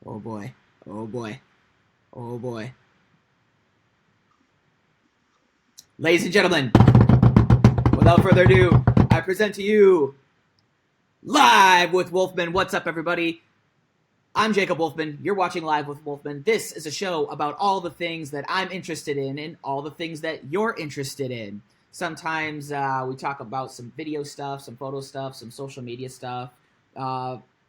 Oh boy. Oh boy. Oh boy. Ladies and gentlemen, without further ado, I present to you Live with Wolfman. What's up, everybody? I'm Jacob Wolfman. You're watching Live with Wolfman. This is a show about all the things that I'm interested in and all the things that you're interested in. Sometimes we talk about some video stuff, some photo stuff, some social media stuff.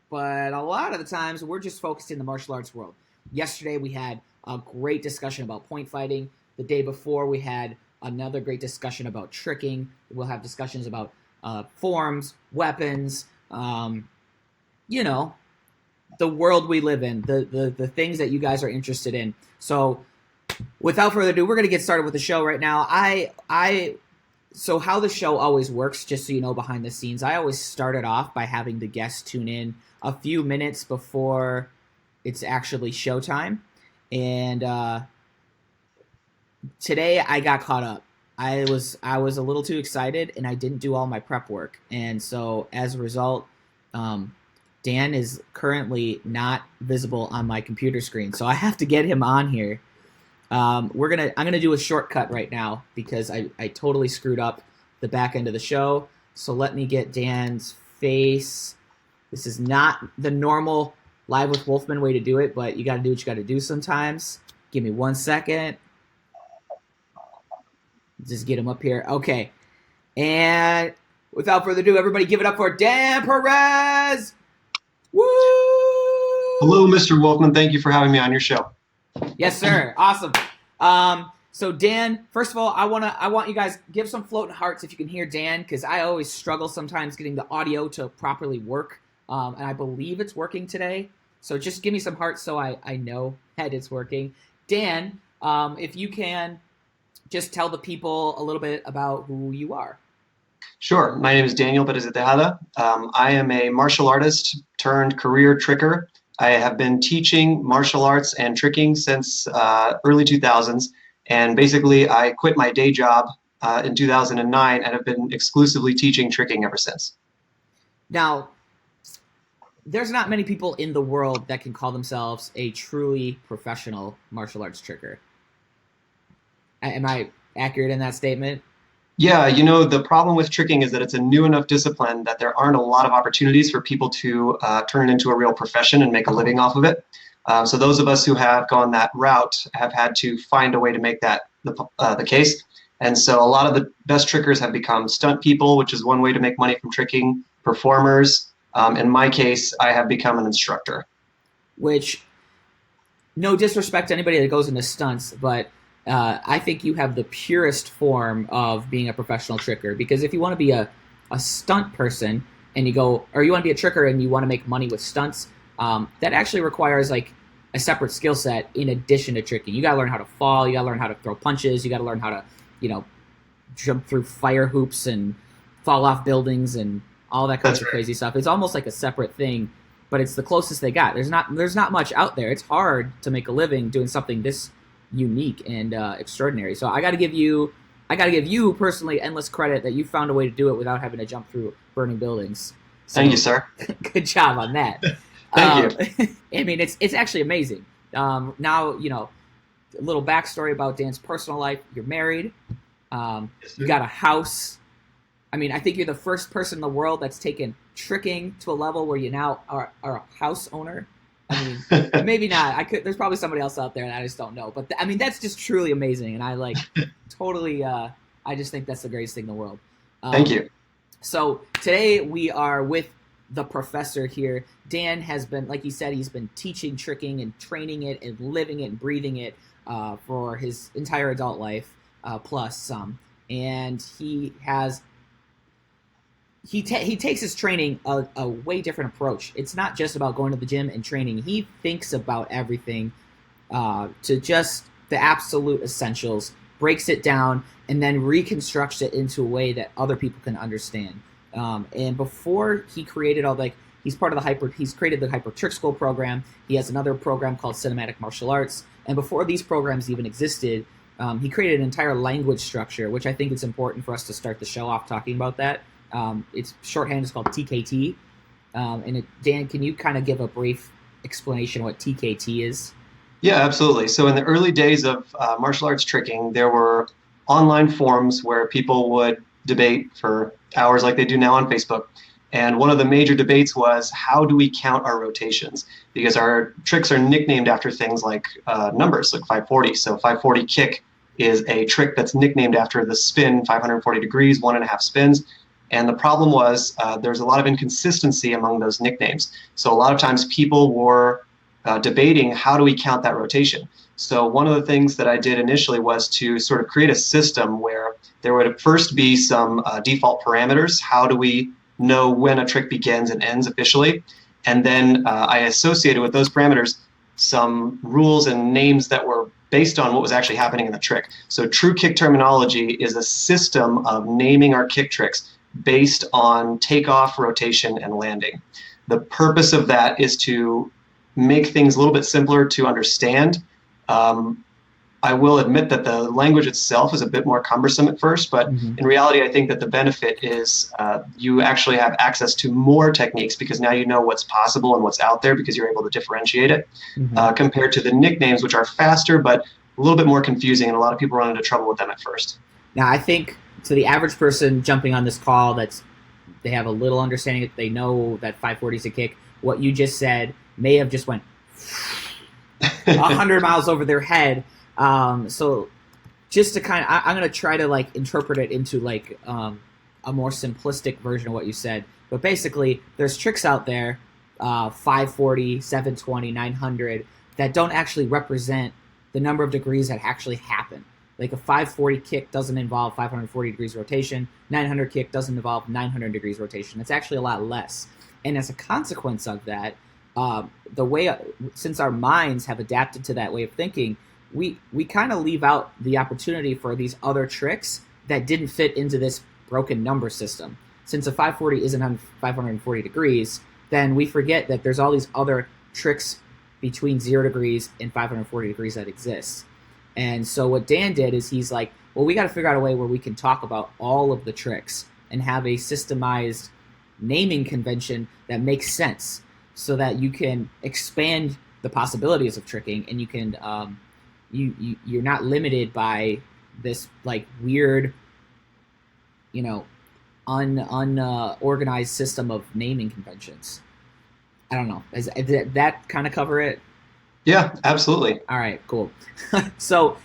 But a lot of the times we're just focused in the martial arts world. Yesterday we had a great discussion about point fighting. The day before we had another great discussion about tricking. We'll have discussions about forms, weapons, the world we live in, the things that you guys are interested in. So without further ado, we're going to get started with the show right now. So how the show always works, just so you know behind the scenes, I always start it off by having the guests tune in a few minutes before it's actually showtime. And today I got caught up. I was a little too excited and I didn't do all my prep work. And so as a result, Dan is currently not visible on my computer screen. So I have to get him on here. I'm gonna do a shortcut right now because I totally screwed up the back end of the show. So let me get Dan's face. This is not the normal Live with Wolfman way to do it, but you gotta do what you gotta do sometimes. Give me 1 second. Just get him up here. Okay. And without further ado, everybody give it up for Dan Perez! Woo! Hello, Mr. Wolfman. Thank you for having me on your show. Yes, sir. Awesome. So Dan, first of all, I want you guys give some floating hearts if you can hear Dan, because I always struggle sometimes getting the audio to properly work. And I believe it's working today. So just give me some hearts so I know that it's working. Dan, if you can just tell the people a little bit about who you are. Sure. My name is Daniel Perez de Tejada. I am a martial artist turned career tricker. I have been teaching martial arts and tricking since early 2000s. And basically, I quit my day job in 2009 and have been exclusively teaching tricking ever since. Now, there's not many people in the world that can call themselves a truly professional martial arts tricker. Am I accurate in that statement? Yeah, the problem with tricking is that it's a new enough discipline that there aren't a lot of opportunities for people to turn it into a real profession and make a living off of it. So those of us who have gone that route have had to find a way to make that the case. And so a lot of the best trickers have become stunt people, which is one way to make money from tricking, performers. In my case, I have become an instructor. Which, no disrespect to anybody that goes into stunts, but I think you have the purest form of being a professional tricker, because if you want to be a stunt person and you want to be a tricker and you want to make money with stunts, that actually requires like a separate skill set in addition to tricking. You got to learn how to fall. You got to learn how to throw punches. You got to learn how to, jump through fire hoops and fall off buildings and all that kind of crazy stuff. It's almost like a separate thing, but it's the closest they got. There's not much out there. It's hard to make a living doing something this unique and extraordinary. So I got to give you personally endless credit that you found a way to do it without having to jump through burning buildings. So, thank you, sir. Good job on that. Thank you. I mean, it's actually amazing. Now, a little backstory about Dan's personal life. You're married. You got a house. I mean, I think you're the first person in the world that's taken tricking to a level where you now are a house owner. I mean, maybe not. There's probably somebody else out there that I just don't know. But that's just truly amazing, and I totally. I just think that's the greatest thing in the world. Thank you. So today we are with the professor here. Dan has been, like he said, he's been teaching tricking and training it and living it and breathing it for his entire adult life, plus some. And he has. He takes his training a way different approach. It's not just about going to the gym and training. He thinks about everything to just the absolute essentials, breaks it down, and then reconstructs it into a way that other people can understand. And before he created he's part of he's created the Hyper Trick School program. He has another program called Cinematic Martial Arts. And before these programs even existed, he created an entire language structure, which I think it's important for us to start the show off talking about that. Its shorthand is called TKT. Dan, can you kind of give a brief explanation what TKT is? Yeah, absolutely. So in the early days of martial arts tricking, there were online forums where people would debate for hours like they do now on Facebook. And one of the major debates was, how do we count our rotations? Because our tricks are nicknamed after things like numbers, like 540. So 540 kick is a trick that's nicknamed after the spin, 540 degrees, 1.5 spins. And the problem was there's a lot of inconsistency among those nicknames. So a lot of times people were debating, how do we count that rotation? So one of the things that I did initially was to sort of create a system where there would first be some default parameters. How do we know when a trick begins and ends officially? And then I associated with those parameters some rules and names that were based on what was actually happening in the trick. So true kick terminology is a system of naming our kick tricks based on takeoff, rotation, and landing. The purpose of that is to make things a little bit simpler to understand. I will admit that the language itself is a bit more cumbersome at first, but in reality, I think that the benefit is you actually have access to more techniques because now you know what's possible and what's out there because you're able to differentiate it compared to the nicknames, which are faster but a little bit more confusing, and a lot of people run into trouble with them at first. Now, I think to the average person jumping on this call, they have a little understanding that they know that 540 is a kick. What you just said may have just went 100 miles over their head. So just to kind of, I'm going to try to like interpret it into like a more simplistic version of what you said. But basically, there's tricks out there, 540, 720, 900, that don't actually represent the number of degrees that actually happen. Like a 540 kick doesn't involve 540 degrees rotation. 900 kick doesn't involve 900 degrees rotation. It's actually a lot less. And as a consequence of that, since our minds have adapted to that way of thinking, we kind of leave out the opportunity for these other tricks that didn't fit into this broken number system. Since a 540 isn't on 540 degrees, then we forget that there's all these other tricks between 0 degrees and 540 degrees that exist. And so what Dan did is he's like, well, we got to figure out a way where we can talk about all of the tricks and have a systemized naming convention that makes sense so that you can expand the possibilities of tricking and you can you're not limited by this like weird, unorganized system of naming conventions. I don't know. Did that kind of cover it? Yeah, absolutely. All right, cool. So,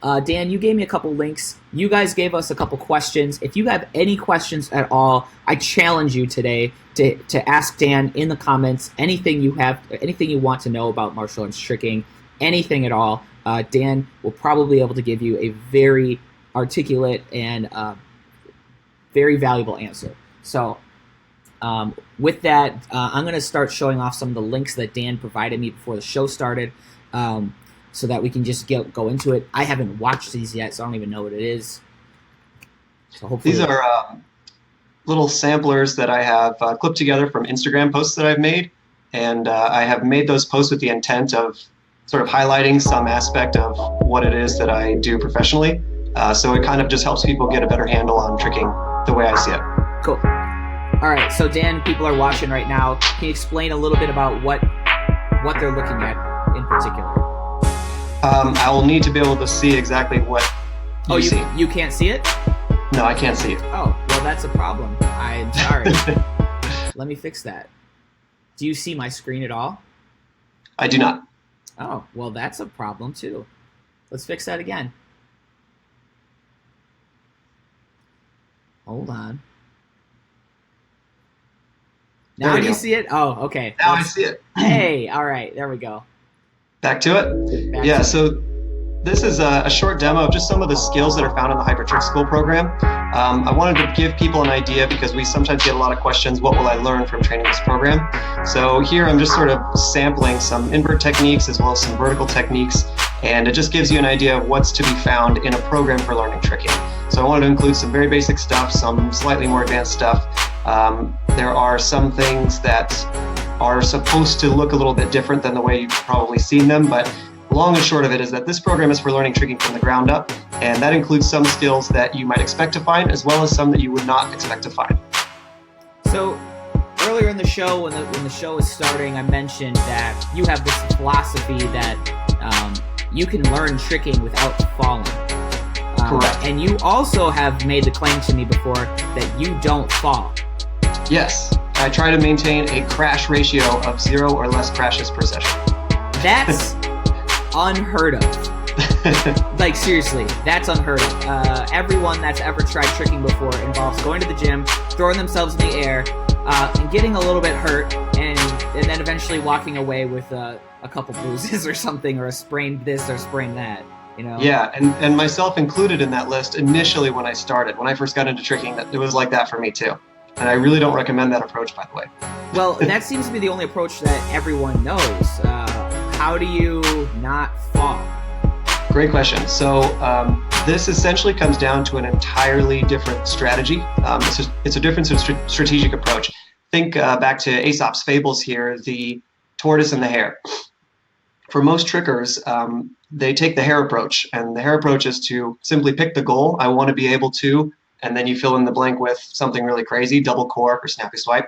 Dan, you gave me a couple links. You guys gave us a couple questions. If you have any questions at all, I challenge you today to ask Dan in the comments anything you want to know about martial arts tricking, anything at all. Dan will probably be able to give you a very articulate and very valuable answer. So, with that, I'm going to start showing off some of the links that Dan provided me before the show started so that we can just go into it. I haven't watched these yet, so I don't even know what it is. So hopefully, these are little samplers that I have clipped together from Instagram posts that I've made, and I have made those posts with the intent of sort of highlighting some aspect of what it is that I do professionally. So it kind of just helps people get a better handle on tricking the way I see it. Cool. All right, so Dan, people are watching right now. Can you explain a little bit about what they're looking at in particular? I will need to be able to see exactly what you see. You can't see it? No, I can't see it. Oh, well, that's a problem. I'm sorry. Let me fix that. Do you see my screen at all? I do not. Oh, well, that's a problem too. Let's fix that again. Hold on. Now do you see it? Oh, okay. Now I see it. Hey, all right. There we go. Back to it? So this is a short demo of just some of the skills that are found in the Hyper Trick School program. I wanted to give people an idea because we sometimes get a lot of questions, what will I learn from training this program? So here I'm just sort of sampling some invert techniques as well as some vertical techniques, and it just gives you an idea of what's to be found in a program for learning tricking. So I wanted to include some very basic stuff, some slightly more advanced stuff. There are some things that are supposed to look a little bit different than the way you've probably seen them, but long and short of it is that this program is for learning tricking from the ground up, and that includes some skills that you might expect to find as well as some that you would not expect to find. So earlier in the show, when the show is starting, I mentioned that you have this philosophy that you can learn tricking without falling. Correct. And you also have made the claim to me before that you don't fall. Yes. I try to maintain a crash ratio of 0 or less crashes per session. That's unheard of. Like, seriously, that's unheard of. Everyone that's ever tried tricking before involves going to the gym, throwing themselves in the air, and getting a little bit hurt, and then eventually walking away with a couple bruises or something, or a sprained this or sprained that. You know? Yeah, and myself included in that list initially when I started. When I first got into tricking, it was like that for me too. And I really don't recommend that approach, by the way. Well, that seems to be the only approach that everyone knows. How do you not fall? Great question. So this essentially comes down to an entirely different strategy. It's a different strategic approach. Think back to Aesop's fables here, the tortoise and the hare. For most trickers, they take the hare approach, and the hare approach is to simply pick the goal. I want to be able to, and then you fill in the blank with something really crazy, double cork or snappy swipe,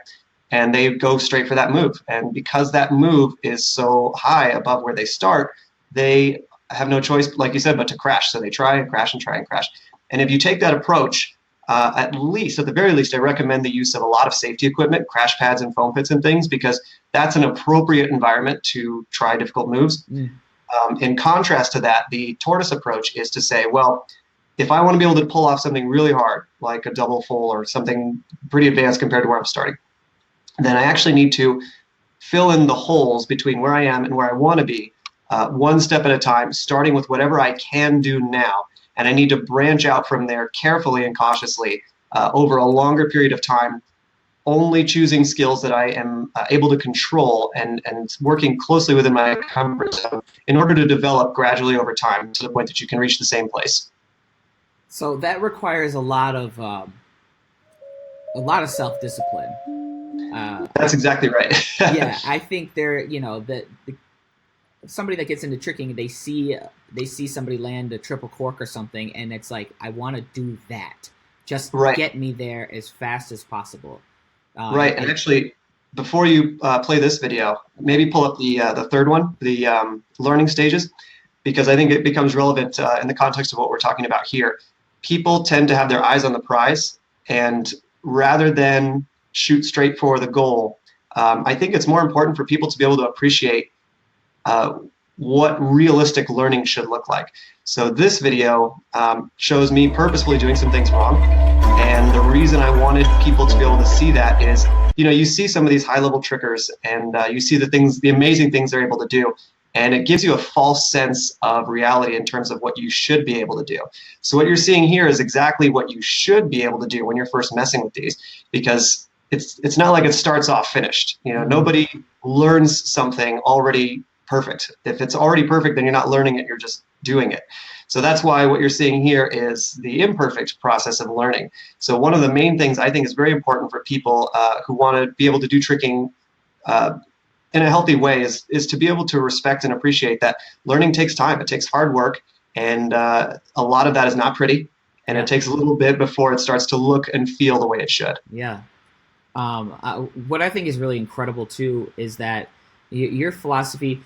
and they go straight for that move. And because that move is so high above where they start, they have no choice, like you said, but to crash. So they try and crash and try and crash. And if you take that approach, at the very least, I recommend the use of a lot of safety equipment, crash pads and foam pits and things, because that's an appropriate environment to try difficult moves. In contrast to that, the tortoise approach is to say, well, if I want to be able to pull off something really hard, like a double full or something pretty advanced compared to where I'm starting, then I actually need to fill in the holes between where I am and where I want to be, one step at a time, starting with whatever I can do now. And I need to branch out from there carefully and cautiously over a longer period of time, only choosing skills that I am able to control and working closely within my comfort zone in order to develop gradually over time to the point that you can reach the same place. So that requires a lot of self-discipline. That's exactly right. Yeah, I think somebody that gets into tricking, they see somebody land a triple cork or something, and it's like, I want to do that. Just get me there as fast as possible. Right, and actually, before you play this video, maybe pull up the third one, the learning stages, because I think it becomes relevant in the context of what we're talking about here. People tend to have their eyes on the prize, and rather than shoot straight for the goal, I think it's more important for people to be able to appreciate what realistic learning should look like. So this video shows me purposefully doing some things wrong. And the reason I wanted people to be able to see that is, you see some of these high-level trickers, and you see the amazing things they're able to do. And it gives you a false sense of reality in terms of what you should be able to do. So what you're seeing here is exactly what you should be able to do when you're first messing with these, because it's not like it starts off finished. Nobody learns something already perfect. If it's already perfect, then you're not learning it, you're just doing it. So that's why what you're seeing here is the imperfect process of learning. So one of the main things I think is very important for people who want to be able to do tricking in a healthy way is to be able to respect and appreciate that learning takes time. It takes hard work, and a lot of that is not pretty, and it takes a little bit before it starts to look and feel the way it should. Yeah. What I think is really incredible too is that your philosophy,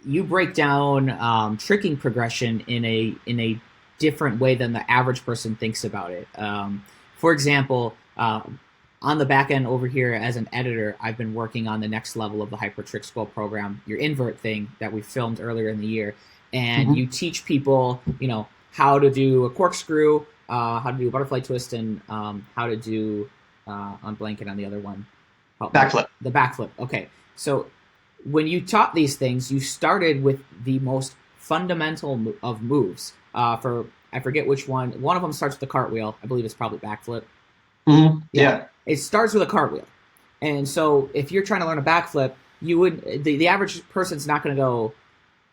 you break down tricking progression in a different way than the average person thinks about it. For example, on the back end over here as an editor, I've been working on the next level of the Hyper Trick School program, your invert thing that we filmed earlier in the year. And you teach people, how to do a corkscrew, how to do a butterfly twist, and how to do, I'm blanking on the other one. Backflip. The backflip. Okay. So when you taught these things, you started with the most fundamental of moves. I forget which one. One of them starts with the cartwheel. I believe it's probably backflip. Yeah. It starts with a cartwheel. And so if you're trying to learn a backflip, the average person's not going to go,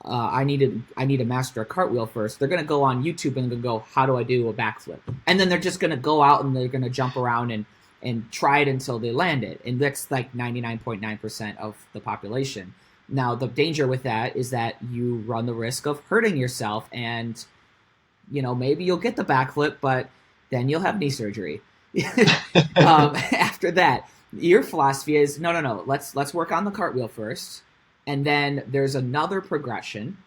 I need to master a cartwheel first. They're going to go on YouTube and go, how do I do a backflip? And then they're just going to go out and they're going to jump around and try it until they land it. And that's like 99.9% of the population. Now, the danger with that is that you run the risk of hurting yourself, and maybe you'll get the backflip, but then you'll have knee surgery after that. Your philosophy is no. Let's work on the cartwheel first, and then there's another progression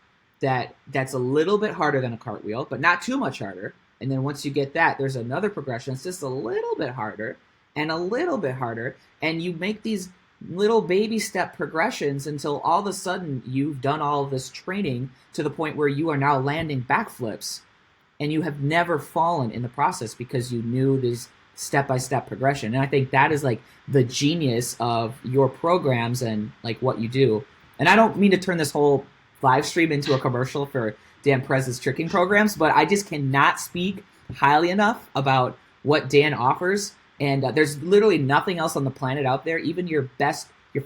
that's a little bit harder than a cartwheel, but not too much harder. And then once you get that, there's another progression. It's just a little bit harder and a little bit harder, and you make these little baby step progressions until all of a sudden you've done all of this training to the point where you are now landing backflips, and you have never fallen in the process because you knew this step-by-step progression. And I think that is like the genius of your programs and like what you do. And I don't mean to turn this whole live stream into a commercial for Dan Perez's tricking programs, but I just cannot speak highly enough about what Dan offers. And there's literally nothing else on the planet out there. Even your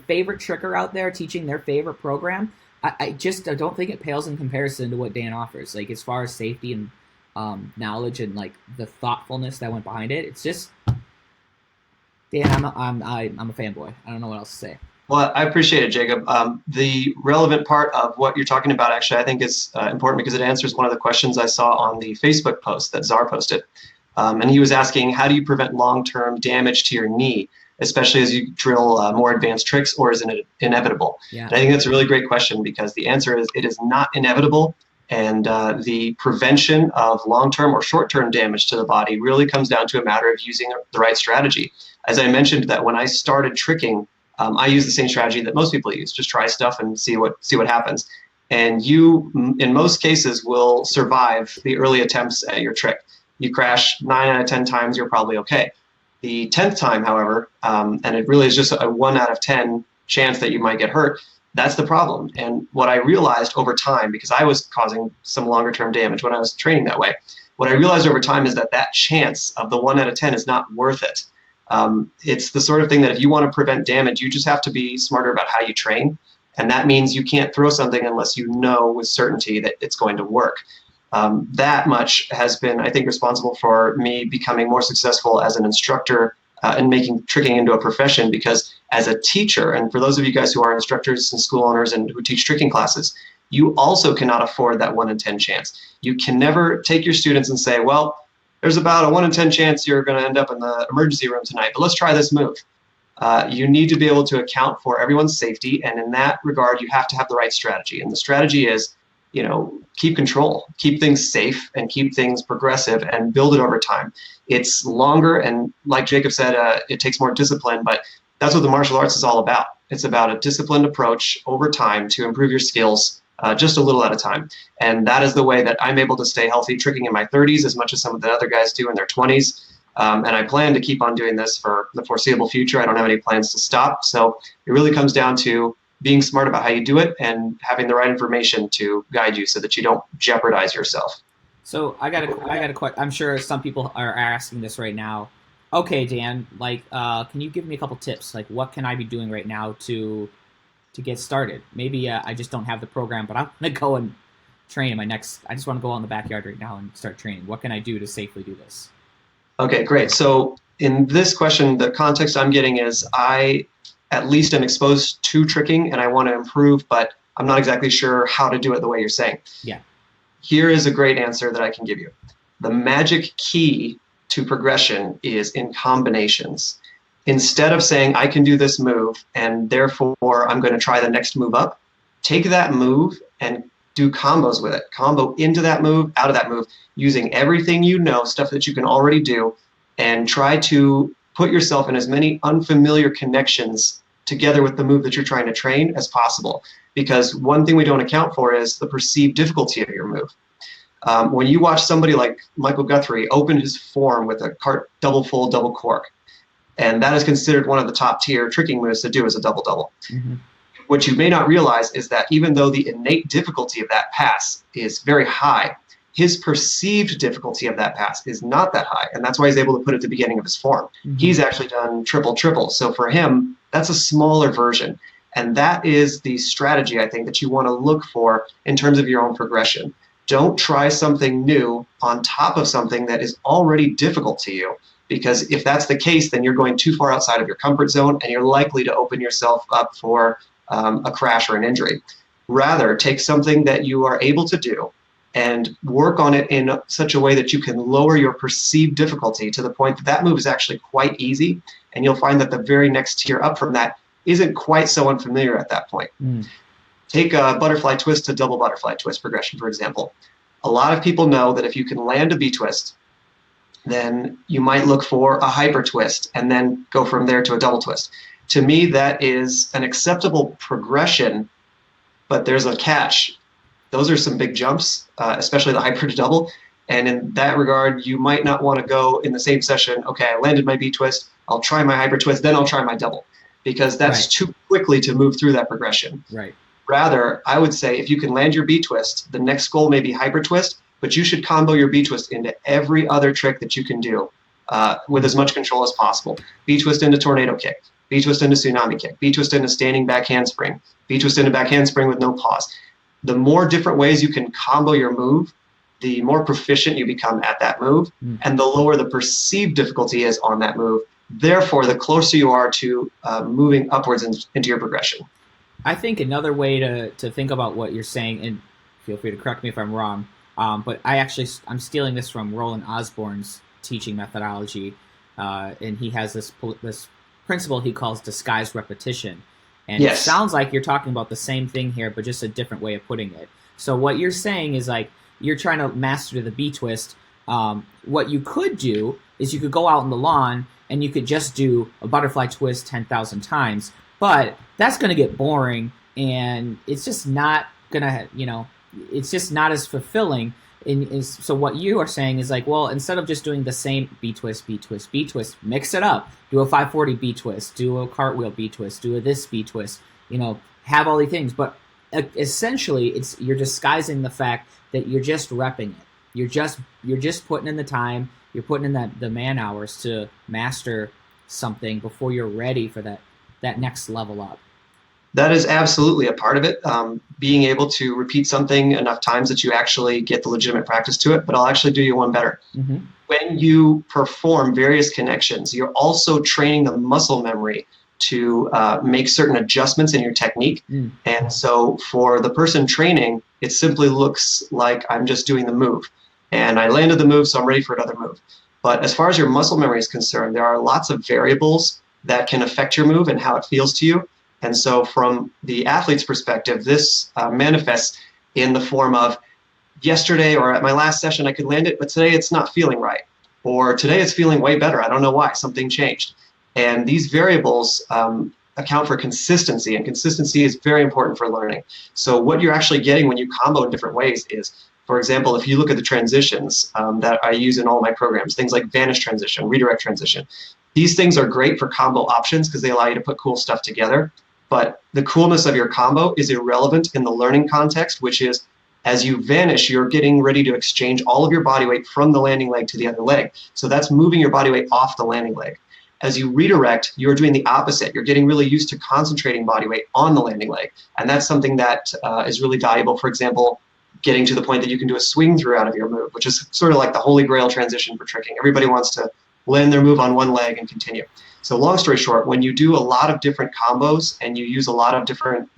favorite tricker out there teaching their favorite program, I don't think it pales in comparison to what Dan offers. Like as far as safety and knowledge and like the thoughtfulness that went behind it, it's just Dan. I'm a fanboy. I don't know what else to say. Well, I appreciate it, Jacob. The relevant part of what you're talking about, actually, I think is important because it answers one of the questions I saw on the Facebook post that Czar posted. And he was asking, how do you prevent long-term damage to your knee, especially as you drill more advanced tricks, or is it inevitable? Yeah. And I think that's a really great question because the answer is it is not inevitable. And the prevention of long-term or short-term damage to the body really comes down to a matter of using the right strategy. As I mentioned, that when I started tricking, I use the same strategy that most people use. Just try stuff and see what happens. And you, in most cases, will survive the early attempts at your trick. You crash 9 out of 10 times, you're probably okay. The 10th time, however, and it really is just a 1 out of 10 chance that you might get hurt, that's the problem. And what I realized over time, because I was causing some longer term damage when I was training that way, what I realized over time is that chance of the 1 out of 10 is not worth it. It's the sort of thing that if you want to prevent damage, you just have to be smarter about how you train. And that means you can't throw something unless you know with certainty that it's going to work. That much has been, I think, responsible for me becoming more successful as an instructor and making tricking into a profession, because as a teacher, and for those of you guys who are instructors and school owners and who teach tricking classes, you also cannot afford that 1 in 10 chance. You can never take your students and say, well, there's about a 1 in 10 chance you're going to end up in the emergency room tonight, but let's try this move. You need to be able to account for everyone's safety, and in that regard, you have to have the right strategy. And the strategy is, keep control, keep things safe, and keep things progressive, and build it over time. It's longer, and like Jacob said, it takes more discipline, but that's what the martial arts is all about. It's about a disciplined approach over time to improve your skills, just a little at a time. And that is the way that I'm able to stay healthy tricking in my 30s as much as some of the other guys do in their 20s. And I plan to keep on doing this for the foreseeable future. I don't have any plans to stop. So it really comes down to being smart about how you do it and having the right information to guide you so that you don't jeopardize yourself. So I got a question. I'm sure some people are asking this right now. Okay, Dan, can you give me a couple tips? Like, what can I be doing right now to get started? Maybe I just don't have the program, but I'm going to go and train in I just want to go out in the backyard right now and start training. What can I do to safely do this? Okay, great. So in this question, the context I'm getting is I at least am exposed to tricking and I want to improve, but I'm not exactly sure how to do it the way you're saying. Yeah. Here is a great answer that I can give you. The magic key to progression is in combinations. Instead of saying, I can do this move and therefore I'm going to try the next move up, take that move and do combos with it. Combo into that move, out of that move, using everything you know, stuff that you can already do, and try to put yourself in as many unfamiliar connections together with the move that you're trying to train as possible. Because one thing we don't account for is the perceived difficulty of your move. When you watch somebody like Michael Guthrie open his form with a cart double full, double cork, and that is considered one of the top tier tricking moves to do as a double-double. Mm-hmm. What you may not realize is that even though the innate difficulty of that pass is very high, his perceived difficulty of that pass is not that high, and that's why he's able to put it at the beginning of his form. Mm-hmm. He's actually done triple. So for him, that's a smaller version, and that is the strategy, I think, that you want to look for in terms of your own progression. Don't try something new on top of something that is already difficult to you, because if that's the case, then you're going too far outside of your comfort zone, and you're likely to open yourself up for a crash or an injury. Rather, take something that you are able to do and work on it in such a way that you can lower your perceived difficulty to the point that that move is actually quite easy. And you'll find that the very next tier up from that isn't quite so unfamiliar at that point. Take a butterfly twist to double butterfly twist progression, for example. A lot of people know that if you can land a B twist, then you might look for a hyper twist and then go from there to a double twist. To me, that is an acceptable progression, but there's a catch. Those are some big jumps, especially the hyper to double. And in that regard, you might not want to go in the same session, okay, I landed my B twist, I'll try my hyper twist, then I'll try my double, because that's too quickly to move through that progression. Right. Rather, I would say if you can land your B twist, the next goal may be hyper twist, but you should combo your B twist into every other trick that you can do with as much control as possible. B twist into tornado kick, B twist into tsunami kick, B twist into standing back handspring, B twist into back handspring with no pause. The more different ways you can combo your move, the more proficient you become at that move, and the lower the perceived difficulty is on that move. Therefore, the closer you are to moving upwards into your progression. I think another way to think about what you're saying, and feel free to correct me if I'm wrong, but I'm stealing this from Roland Osborne's teaching methodology, and he has this principle he calls disguised repetition. And It sounds like you're talking about the same thing here, but just a different way of putting it. So what you're saying is like you're trying to master the B twist. What you could do is you could go out on the lawn and you could just do a butterfly twist 10,000 times, but that's going to get boring, and it's just not going to, it's just not as fulfilling. So what you are saying is like, well, instead of just doing the same B twist, B twist, B twist, mix it up. Do a 540 B twist, do a cartwheel B twist, do a this B twist, have all these things. But essentially, you're disguising the fact that you're just repping it. You're just putting in the time, you're putting in the man hours to master something before you're ready for that next level up. That is absolutely a part of it. Being able to repeat something enough times that you actually get the legitimate practice to it. But I'll actually do you one better. When you perform various connections, you're also training the muscle memory to make certain adjustments in your technique. And so for the person training, it simply looks like I'm just doing the move. And I landed the move, so I'm ready for another move. But as far as your muscle memory is concerned, there are lots of variables that can affect your move and how it feels to you. And so from the athlete's perspective, this manifests in the form of yesterday or at my last session, I could land it, but today it's not feeling right. Or today it's feeling way better. I don't know why. Something changed. And these variables account for consistency, and consistency is very important for learning. So what you're actually getting when you combo in different ways is, for example, if you look at the transitions that I use in all my programs, things like vanish transition, redirect transition, these things are great for combo options because they allow you to put cool stuff together. But the coolness of your combo is irrelevant in the learning context, which is as you vanish, you're getting ready to exchange all of your body weight from the landing leg to the other leg. So that's moving your body weight off the landing leg. As you redirect, you're doing the opposite. You're getting really used to concentrating body weight on the landing leg. And that's something that is really valuable. For example, getting to the point that you can do a swing through out of your move, which is sort of like the holy grail transition for tricking. Everybody wants to land their move on one leg and continue. So long story short, when you do a lot of different combos and you use a lot of different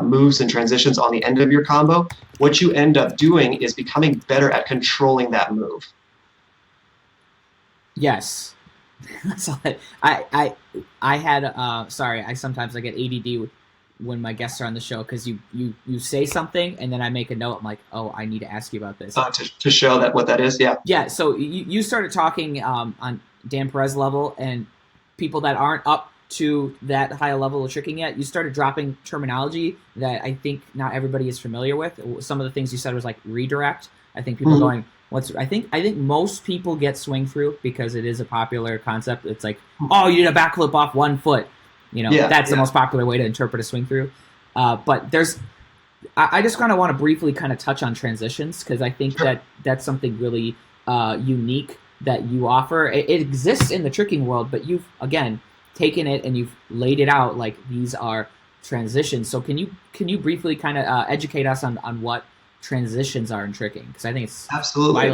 moves and transitions on the end of your combo, what you end up doing is becoming better at controlling that move. Yes. I had sorry, I sometimes get ADD when my guests are on the show because you say something and then I make a note. I'm like, oh, I need to ask you about this. To show that what that is, yeah. Yeah, so you started talking on Dan Perez level, and people that aren't up to that high level of tricking yet, you started dropping terminology that I think not everybody is familiar with. Some of the things you said was like redirect. I think people are going, I think most people get swing through because it is a popular concept. It's like, oh, you did a backflip off 1 foot. That's the most popular way to interpret a swing through. But I just kind of want to briefly kind of touch on transitions because I think that's something really unique that you offer. It exists in the tricking world, but you've, again, taken it and you've laid it out like these are transitions. So can you briefly kind of educate us on what transitions are in tricking? Because I think it's absolutely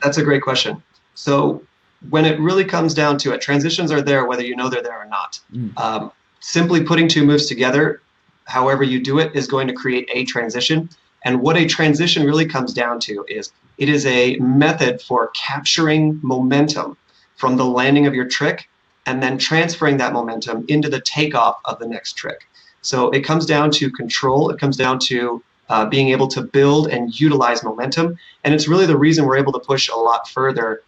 that's a great question. So when it really comes down to it, transitions are there whether you know they're there or not. Simply putting two moves together, however you do it, is going to create a transition. And what a transition really comes down to is it is a method for capturing momentum from the landing of your trick and then transferring that momentum into the takeoff of the next trick. So it comes down to control. It comes down to being able to build and utilize momentum. And it's really the reason we're able to push a lot further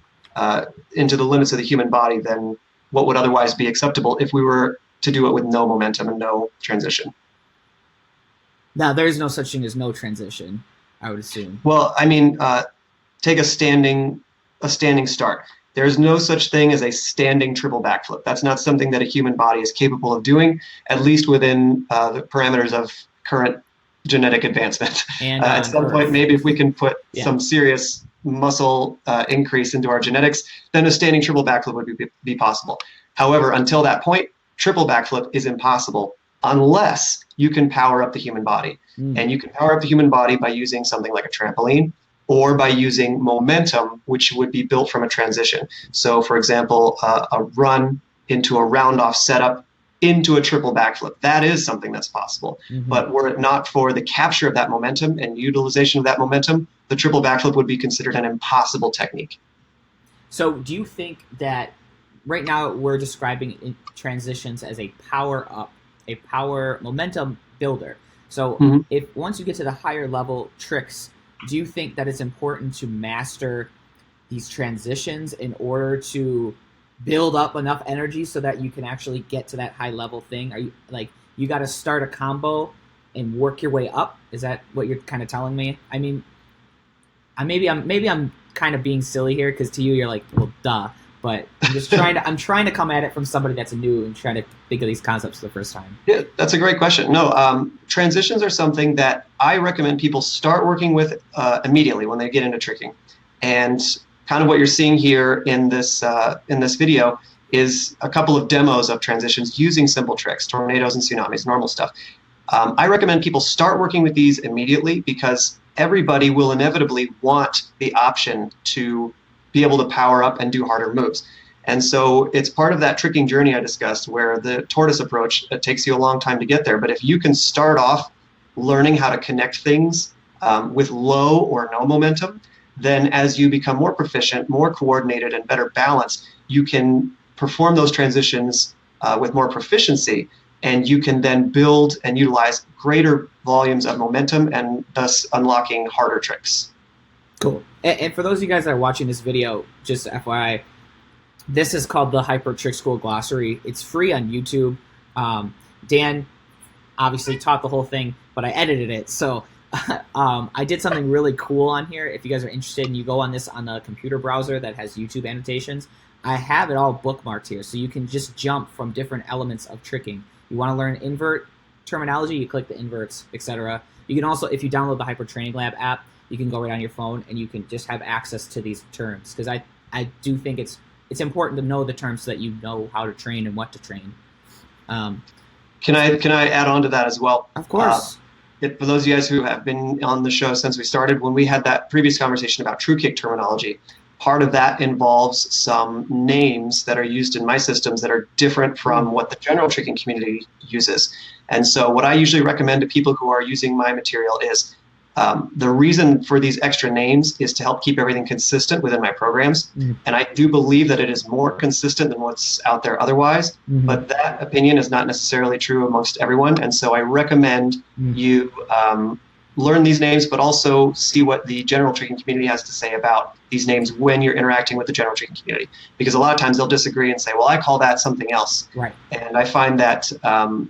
into the limits of the human body than what would otherwise be acceptable if we were to do it with no momentum and no transition. Now, there is no such thing as no transition, I would assume. Well, I mean, take a standing start. There's no such thing as a standing triple backflip. That's not something that a human body is capable of doing, at least within the parameters of current genetic advancement. And at some point, maybe if we can put some serious muscle increase into our genetics, then a standing triple backflip would be possible. However, until that point, triple backflip is impossible unless you can power up the human body. And you can power up the human body by using something like a trampoline or by using momentum, which would be built from a transition. So, for example, a run into a round-off setup into a triple backflip. That is something that's possible. But were it not for the capture of that momentum and utilization of that momentum, the triple backflip would be considered an impossible technique. So do you think that right now we're describing transitions as a power-up, a power momentum builder? So if once you get to the higher level tricks, do you think that it's important to master these transitions in order to build up enough energy so that you can actually get to that high level thing? Are you like, you got to start a combo and work your way up? Is that what you're kind of telling me? I mean, maybe I'm kind of being silly here, because to you you're like, well, duh. But I'm just trying to come at it from somebody that's new and trying to think of these concepts for the first time. Yeah, that's a great question. No, transitions are something that I recommend people start working with immediately when they get into tricking. And kind of what you're seeing here in this video is a couple of demos of transitions using simple tricks, tornadoes and tsunamis, normal stuff. I recommend people start working with these immediately, because everybody will inevitably want the option to be able to power up and do harder moves. And so it's part of that tricking journey I discussed, where the tortoise approach, it takes you a long time to get there. But if you can start off learning how to connect things with low or no momentum, then as you become more proficient, more coordinated, and better balanced, you can perform those transitions with more proficiency, and you can then build and utilize greater volumes of momentum, and thus unlocking harder tricks. Cool. And for those of you guys that are watching this video, just FYI, this is called the Hyper Trick School Glossary. It's free on YouTube. Dan obviously taught the whole thing, but I edited it. So I did something really cool on here. If you guys are interested and you go on this on the computer browser that has YouTube annotations, I have it all bookmarked here. So you can just jump from different elements of tricking. You want to learn invert terminology, you click the inverts, etc. You can also, if you download the Hyper Training Lab app, you can go right on your phone and you can just have access to these terms. Because I do think it's important to know the terms so that you know how to train and what to train. Can I add on to that as well? Of course. For those of you guys who have been on the show since we started, when we had that previous conversation about true kick terminology, part of that involves some names that are used in my systems that are different from what the general tricking community uses. And so what I usually recommend to people who are using my material is the reason for these extra names is to help keep everything consistent within my programs. And I do believe that it is more consistent than what's out there otherwise, but that opinion is not necessarily true amongst everyone. And so I recommend you learn these names, but also see what the general tricking community has to say about these names when you're interacting with the general tricking community. Because a lot of times they'll disagree and say, well, I call that something else. Right. And I find that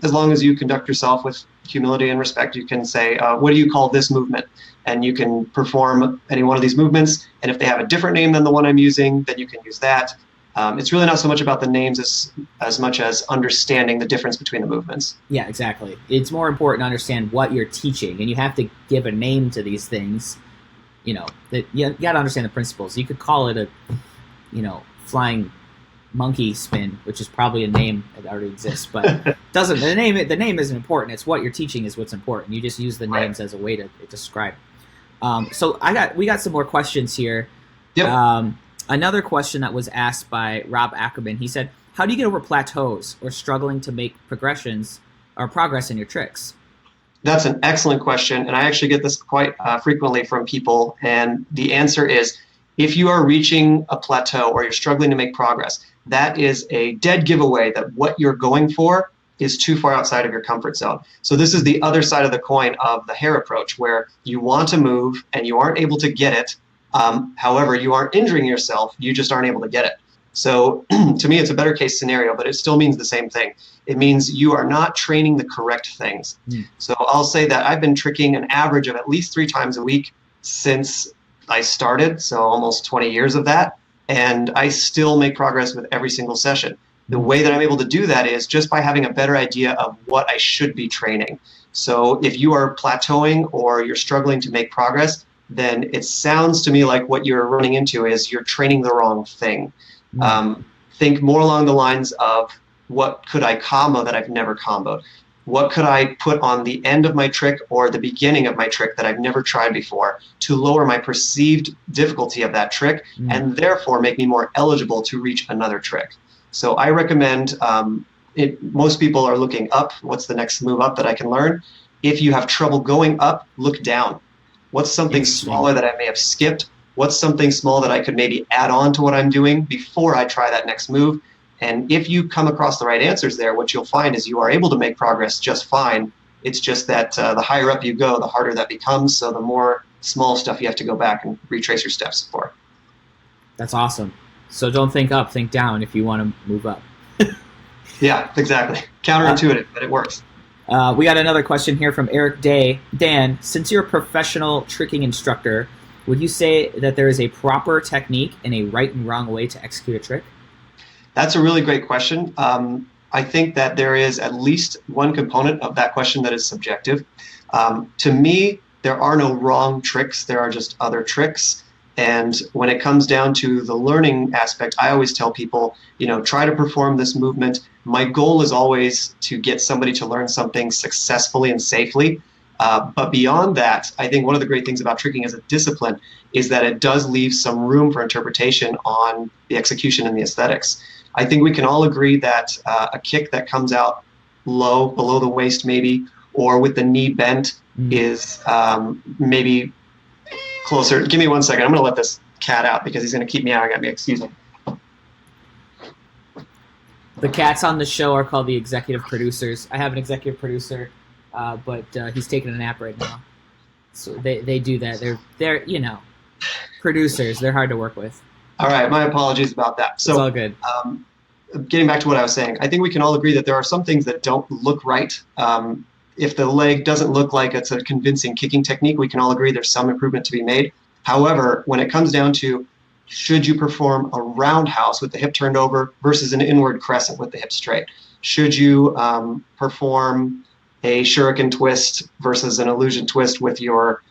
as long as you conduct yourself with humility and respect, you can say, what do you call this movement? And you can perform any one of these movements. And if they have a different name than the one I'm using, then you can use that. It's really not so much about the names as much as understanding the difference between the movements. Yeah, exactly. It's more important to understand what you're teaching, and you have to give a name to these things. You got to understand the principles. You could call it a, flying monkey spin, which is probably a name that already exists, but doesn't. The name isn't important. It's what you're teaching is what's important. You just use the names as a way to describe. So we got some more questions here. Yep. Another question that was asked by Rob Ackerman, he said, how do you get over plateaus or struggling to make progress in your tricks? That's an excellent question, and I actually get this quite frequently from people. And the answer is, if you are reaching a plateau or you're struggling to make progress, that is a dead giveaway that what you're going for is too far outside of your comfort zone. So this is the other side of the coin of the hair approach, where you want to move and you aren't able to get it. However, you aren't injuring yourself, you just aren't able to get it. So to me, it's a better case scenario, but it still means the same thing. It means you are not training the correct things. So I'll say that I've been tricking an average of at least 3 times a week since I started, so almost 20 years of that, and I still make progress with every single session. The way that I'm able to do that is just by having a better idea of what I should be training. So if you are plateauing or you're struggling to make progress, then it sounds to me like what you're running into is you're training the wrong thing. Think more along the lines of, what could I combo that I've never comboed? What could I put on the end of my trick or the beginning of my trick that I've never tried before to lower my perceived difficulty of that trick and therefore make me more eligible to reach another trick? So I recommend, most people are looking up. What's the next move up that I can learn? If you have trouble going up, look down. What's something smaller that I may have skipped? What's something small that I could maybe add on to what I'm doing before I try that next move? And if you come across the right answers there, what you'll find is you are able to make progress just fine. It's just that the higher up you go, the harder that becomes. So the more small stuff you have to go back and retrace your steps for. That's awesome. So don't think up, think down if you want to move up. Yeah, exactly. Counterintuitive, but it works. We got another question here from Eric Day. Dan, since you're a professional tricking instructor, would you say that there is a proper technique and a right and wrong way to execute a trick? That's a really great question. I think that there is at least one component of that question that is subjective. To me, there are no wrong tricks. There are just other tricks. And when it comes down to the learning aspect, I always tell people, try to perform this movement. My goal is always to get somebody to learn something successfully and safely. But beyond that, I think one of the great things about tricking as a discipline is that it does leave some room for interpretation on the execution and the aesthetics. I think we can all agree that a kick that comes out low, below the waist maybe, or with the knee bent is maybe closer. Give me 1 second. I'm going to let this cat out because he's going to keep me out. I got me. Excuse me. The cats on the show are called the executive producers. I have an executive producer, but he's taking a nap right now. So they do that. They're producers. They're hard to work with. All right. My apologies about that. So, it's all good. Getting back to what I was saying, I think we can all agree that there are some things that don't look right. If the leg doesn't look like it's a convincing kicking technique, we can all agree there's some improvement to be made. However, when it comes down to should you perform a roundhouse with the hip turned over versus an inward crescent with the hip straight? Should you perform a shuriken twist versus an illusion twist with your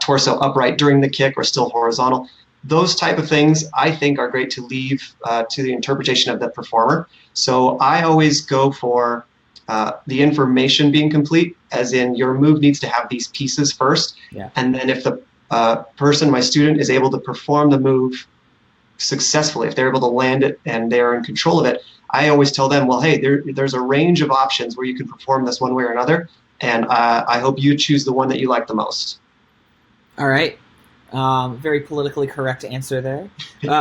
torso upright during the kick or still horizontal? Those type of things I think are great to leave to the interpretation of the performer. So I always go for the information being complete, as in your move needs to have these pieces first. Yeah. And then if the person, my student, is able to perform the move successfully, if they're able to land it and they're in control of it, I always tell them, well, hey, there's a range of options where you can perform this one way or another, and I hope you choose the one that you like the most. All right. Very politically correct answer there.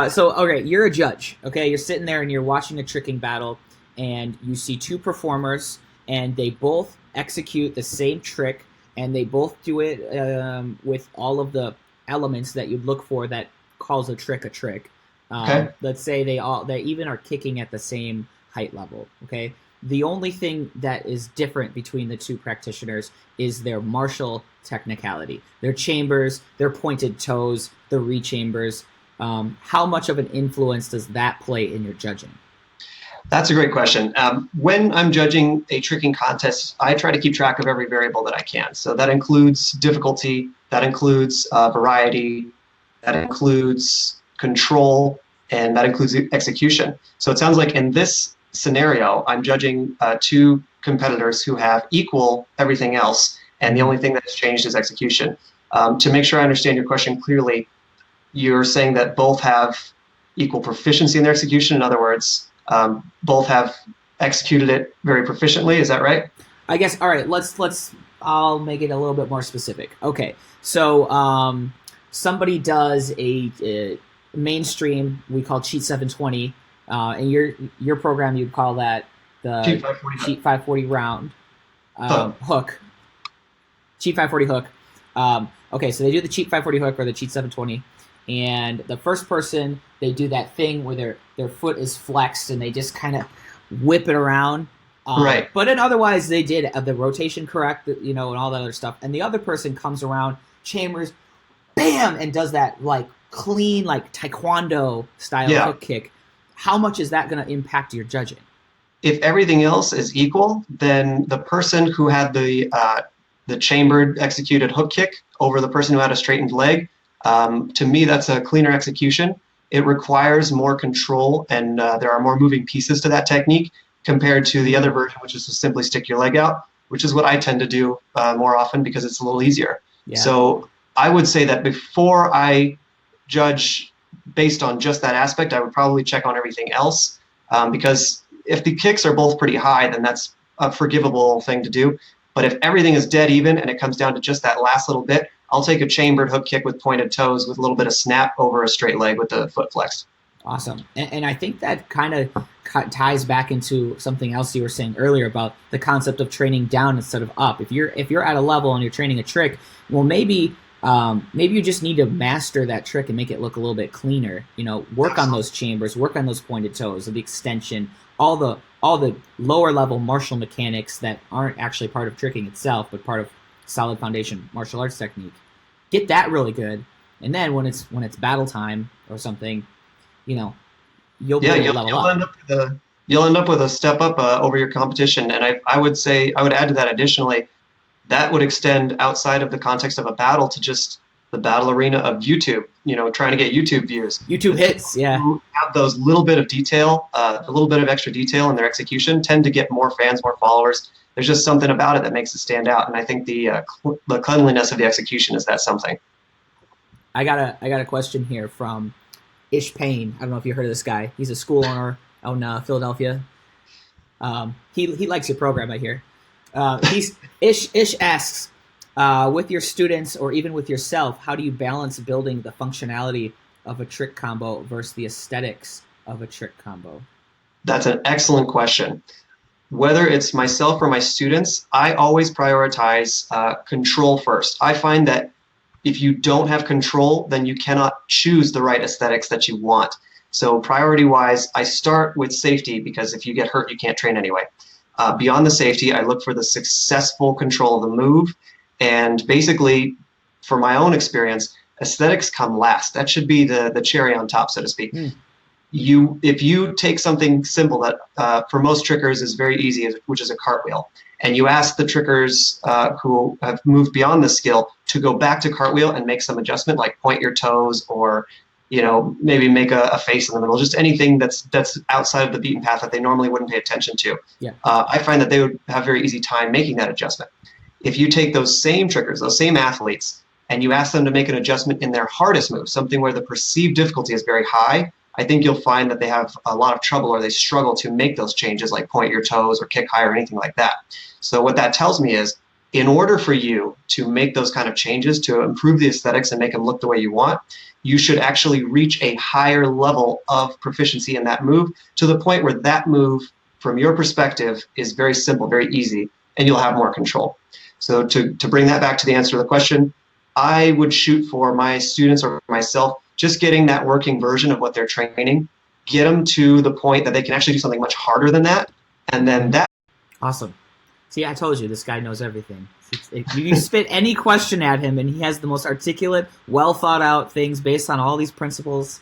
So, okay, you're a judge, okay? You're sitting there and you're watching a tricking battle, and you see 2 performers, and they both execute the same trick, and they both do it with all of the elements that you'd look for that calls a trick a trick. Okay. Let's say they even are kicking at the same height level, okay? The only thing that is different between the 2 practitioners is their martial technicality, their chambers, their pointed toes, the rechambers. How much of an influence does that play in your judging? That's a great question. When I'm judging a tricking contest, I try to keep track of every variable that I can. So that includes difficulty, that includes variety, that includes control, and that includes execution. So it sounds like in this scenario, I'm judging 2 competitors who have equal everything else, and the only thing that has changed is execution. To make sure I understand your question clearly, you're saying that both have equal proficiency in their execution. In other words, both have executed it very proficiently. Is that right? I guess. All right. Let's I'll make it a little bit more specific. Okay, so somebody does a mainstream we call Cheat 720, and your program you'd call that the Cheat 540 round hook. Cheat 540 hook. Okay, so they do the Cheat 540 hook or the Cheat 720, and the first person, they do that thing where their foot is flexed and they just kind of whip it around. Right. But then otherwise they did the rotation correct, and all that other stuff. And the other person comes around, chambers, bam, and does that like clean, like taekwondo style hook kick. How much is that going to impact your judging? If everything else is equal, then the person who had the chambered executed hook kick over the person who had a straightened leg, to me, that's a cleaner execution. It requires more control, and there are more moving pieces to that technique compared to the other version, which is to simply stick your leg out, which is what I tend to do more often because it's a little easier. Yeah. So I would say that before I judge based on just that aspect, I would probably check on everything else, because if the kicks are both pretty high, then that's a forgivable thing to do. But if everything is dead even and it comes down to just that last little bit, I'll take a chambered hook kick with pointed toes with a little bit of snap over a straight leg with the foot flexed. Awesome. And I think that kind of ties back into something else you were saying earlier about the concept of training down instead of up. If you're at a level and you're training a trick, well, maybe you just need to master that trick and make it look a little bit cleaner. Work on those chambers, work on those pointed toes, the extension, all the lower level martial mechanics that aren't actually part of tricking itself, but part of solid foundation martial arts technique. Get that really good, and then when it's battle time or something, you'll be able to level up. You'll end up with a step up over your competition, and I would add to that additionally, that would extend outside of the context of a battle to just the battle arena of YouTube. Trying to get YouTube views. YouTube hits, yeah. Who have those little bit of detail, a little bit of extra detail in their execution, tend to get more fans, more followers. There's just something about it that makes it stand out, and I think the cleanliness of the execution is that something. I got a question here from Ish Payne. I don't know if you heard of this guy. He's a school owner out in Philadelphia. He likes your program, I hear. Ish asks, with your students or even with yourself, how do you balance building the functionality of a trick combo versus the aesthetics of a trick combo? That's an excellent question. Whether it's myself or my students, I always prioritize control first. I find that if you don't have control, then you cannot choose the right aesthetics that you want. So priority-wise, I start with safety, because if you get hurt, you can't train anyway. Beyond the safety, I look for the successful control of the move. And basically, for my own experience, aesthetics come last. That should be the cherry on top, so to speak. If you take something simple that for most trickers is very easy, which is a cartwheel, and you ask the trickers who have moved beyond the skill to go back to cartwheel and make some adjustment, like point your toes or maybe make a face in the middle, just anything that's outside of the beaten path that they normally wouldn't pay attention to. Yeah. I find that they would have a very easy time making that adjustment. If you take those same trickers, those same athletes, and you ask them to make an adjustment in their hardest move, something where the perceived difficulty is very high, I think you'll find that they have a lot of trouble or they struggle to make those changes, like point your toes or kick high or anything like that. So what that tells me is, in order for you to make those kind of changes to improve the aesthetics and make them look the way you want, you should actually reach a higher level of proficiency in that move, to the point where that move, from your perspective, is very simple, very easy, and you'll have more control. So to bring that back to the answer to the question, I would shoot for my students or myself just getting that working version of what they're training, get them to the point that they can actually do something much harder than that, and then that. Awesome. See, I told you, this guy knows everything. You spit any question at him, and he has the most articulate, well-thought-out things based on all these principles.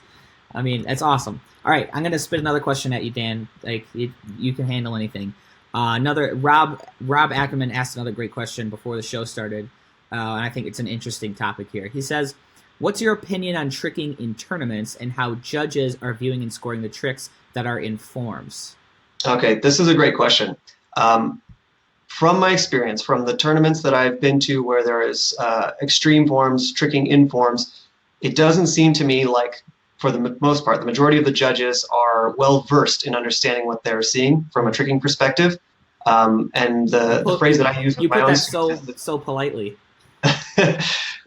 I mean, that's awesome. All right, I'm going to spit another question at you, Dan. You can handle anything. Rob Ackerman asked another great question before the show started, and I think it's an interesting topic here. He says, what's your opinion on tricking in tournaments and how judges are viewing and scoring the tricks that are in forms? Okay, this is a great question. From my experience, from the tournaments that I've been to where there is extreme forms, tricking in forms, it doesn't seem to me like, for the most part, the majority of the judges are well-versed in understanding what they're seeing from a tricking perspective. And the phrase that I use with you my put own that students so politely.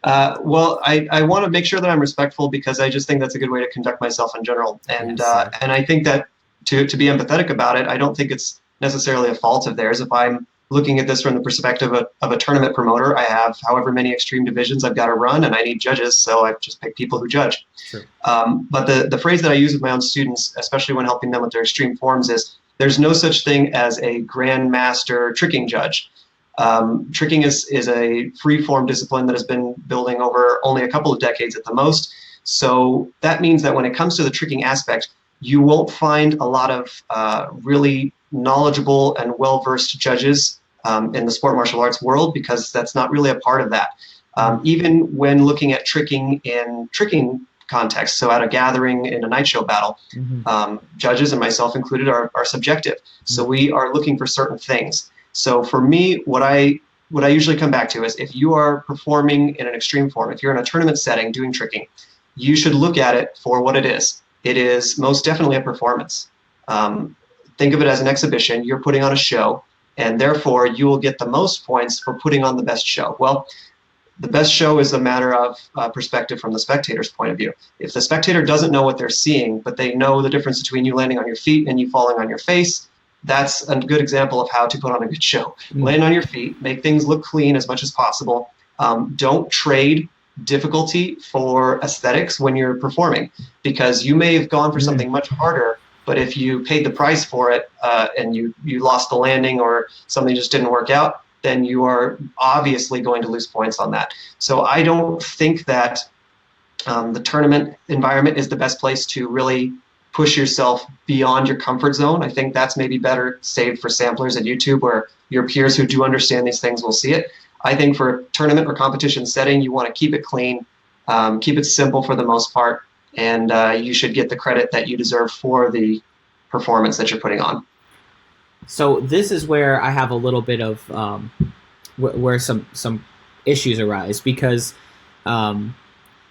well, I want to make sure that I'm respectful because I just think that's a good way to conduct myself in general. And Yes, and I think that to be empathetic about it, I don't think it's necessarily a fault of theirs. If I'm looking at this from the perspective of a tournament promoter, I have however many extreme divisions I've got to run, and I need judges, so I just pick people who judge. True. But the phrase that I use with my own students, especially when helping them with their extreme forms, is there's no such thing as a grandmaster tricking judge. Tricking is a free-form discipline that has been building over only a couple of decades at the most. So that means that when it comes to the tricking aspect, you won't find a lot of really knowledgeable and well-versed judges in the sport martial arts world, because that's not really a part of that. Even when looking at tricking in tricking context, so at a gathering in a night show battle, judges, and myself included, are subjective. So we are looking for certain things. So for me, what I usually come back to is, if you are performing in an extreme form, if you're in a tournament setting doing tricking, you should look at it for what it is. It is most definitely a performance. Think of it as an exhibition. You're putting on a show, and therefore you will get the most points for putting on the best show. Well, the best show is a matter of perspective from the spectator's point of view. If the spectator doesn't know what they're seeing, but they know the difference between you landing on your feet and you falling on your face, that's a good example of how to put on a good show. Land on your feet, make things look clean as much as possible. Don't trade difficulty for aesthetics when you're performing, because you may have gone for something much harder, but if you paid the price for it and you lost the landing, or something just didn't work out, then you are obviously going to lose points on that. So I don't think that the tournament environment is the best place to really push yourself beyond your comfort zone. I think that's maybe better saved for samplers at YouTube, where your peers who do understand these things will see it. I think for a tournament or competition setting, you want to keep it clean, keep it simple for the most part, and you should get the credit that you deserve for the performance that you're putting on. So this is where I have a little bit of where some issues arise, because I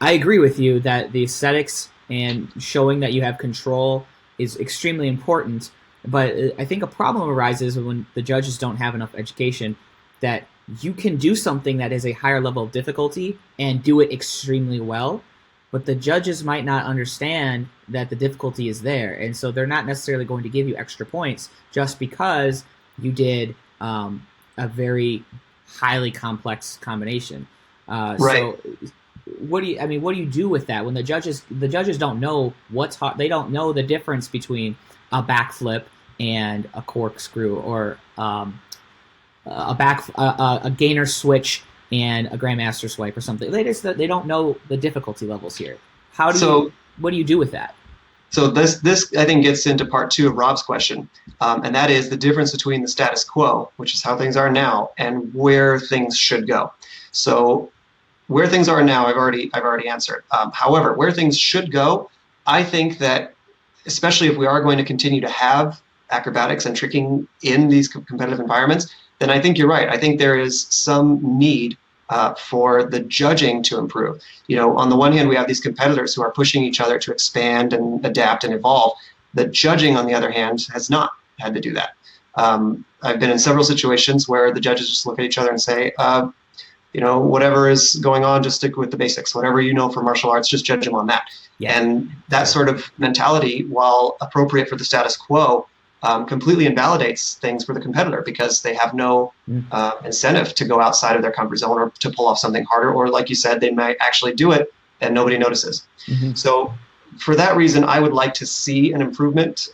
agree with you that the aesthetics and showing that you have control is extremely important, but I think a problem arises when the judges don't have enough education, that you can do something that is a higher level of difficulty and do it extremely well, but the judges might not understand that the difficulty is there, and so they're not necessarily going to give you extra points just because you did a very highly complex combination. Right. So what do you do with that when the judges don't know what's hard? They don't know the difference between a backflip and a corkscrew, or a gainer switch and a grandmaster swipe or something. They don't know the difficulty levels here. What do you do with that? So this I think gets into part two of Rob's question, and that is the difference between the status quo, which is how things are now, and where things should go. So where things are now, I've already answered. However, where things should go, I think that, especially if we are going to continue to have acrobatics and tricking in these competitive environments, then I think you're right. I think there is some need for the judging to improve. On the one hand, we have these competitors who are pushing each other to expand and adapt and evolve. The judging, on the other hand, has not had to do that. I've been in several situations where the judges just look at each other and say, whatever is going on, just stick with the basics. Whatever you know for martial arts, just judge them on that. Yeah. And that sort of mentality, while appropriate for the status quo, completely invalidates things for the competitor, because they have no incentive to go outside of their comfort zone or to pull off something harder, or like you said, they might actually do it and nobody notices. So for that reason, I would like to see an improvement.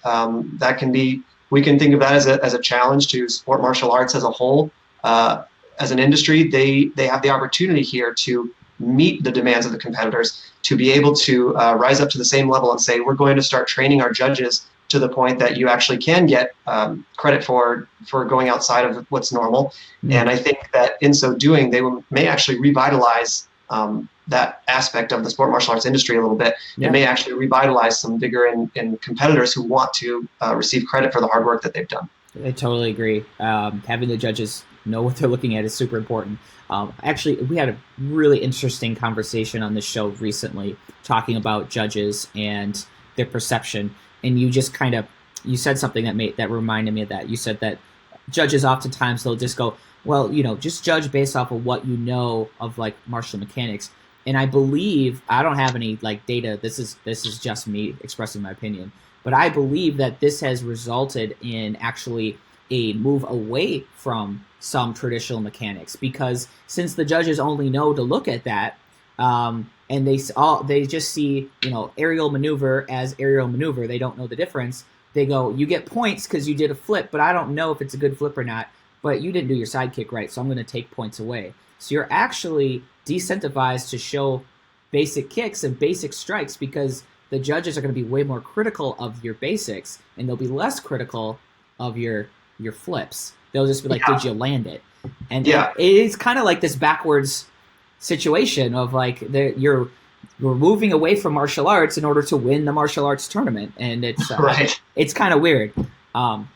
We can think of that as a challenge to sport martial arts as a whole. As an industry, they have the opportunity here to meet the demands of the competitors, to be able to rise up to the same level and say, we're going to start training our judges to the point that you actually can get credit for going outside of what's normal. And I think that in so doing, they may actually revitalize that aspect of the sport martial arts industry a little bit. Yeah. It may actually revitalize some vigor in competitors who want to receive credit for the hard work that they've done. I totally agree. Having the judges know what they're looking at is super important. Actually, we had a really interesting conversation on this show recently talking about judges and their perception. And you just you said something that reminded me of that. You said that judges oftentimes they'll just go, well, just judge based off of what you know of like martial mechanics. And I believe, I don't have any like data. This is just me expressing my opinion, but I believe that this has resulted in actually a move away from some traditional mechanics, because since the judges only know to look at that, and they just see aerial maneuver as aerial maneuver, they don't know the difference. They go, you get points because you did a flip, but I don't know if it's a good flip or not. But you didn't do your side kick right, so I'm going to take points away. So you're actually decentivized to show basic kicks and basic strikes, because the judges are going to be way more critical of your basics, and they'll be less critical of your flips. They'll just be like, did you land it? And it is kind of like this backwards situation of like you're moving away from martial arts in order to win the martial arts tournament, and it's right. It's kind of weird.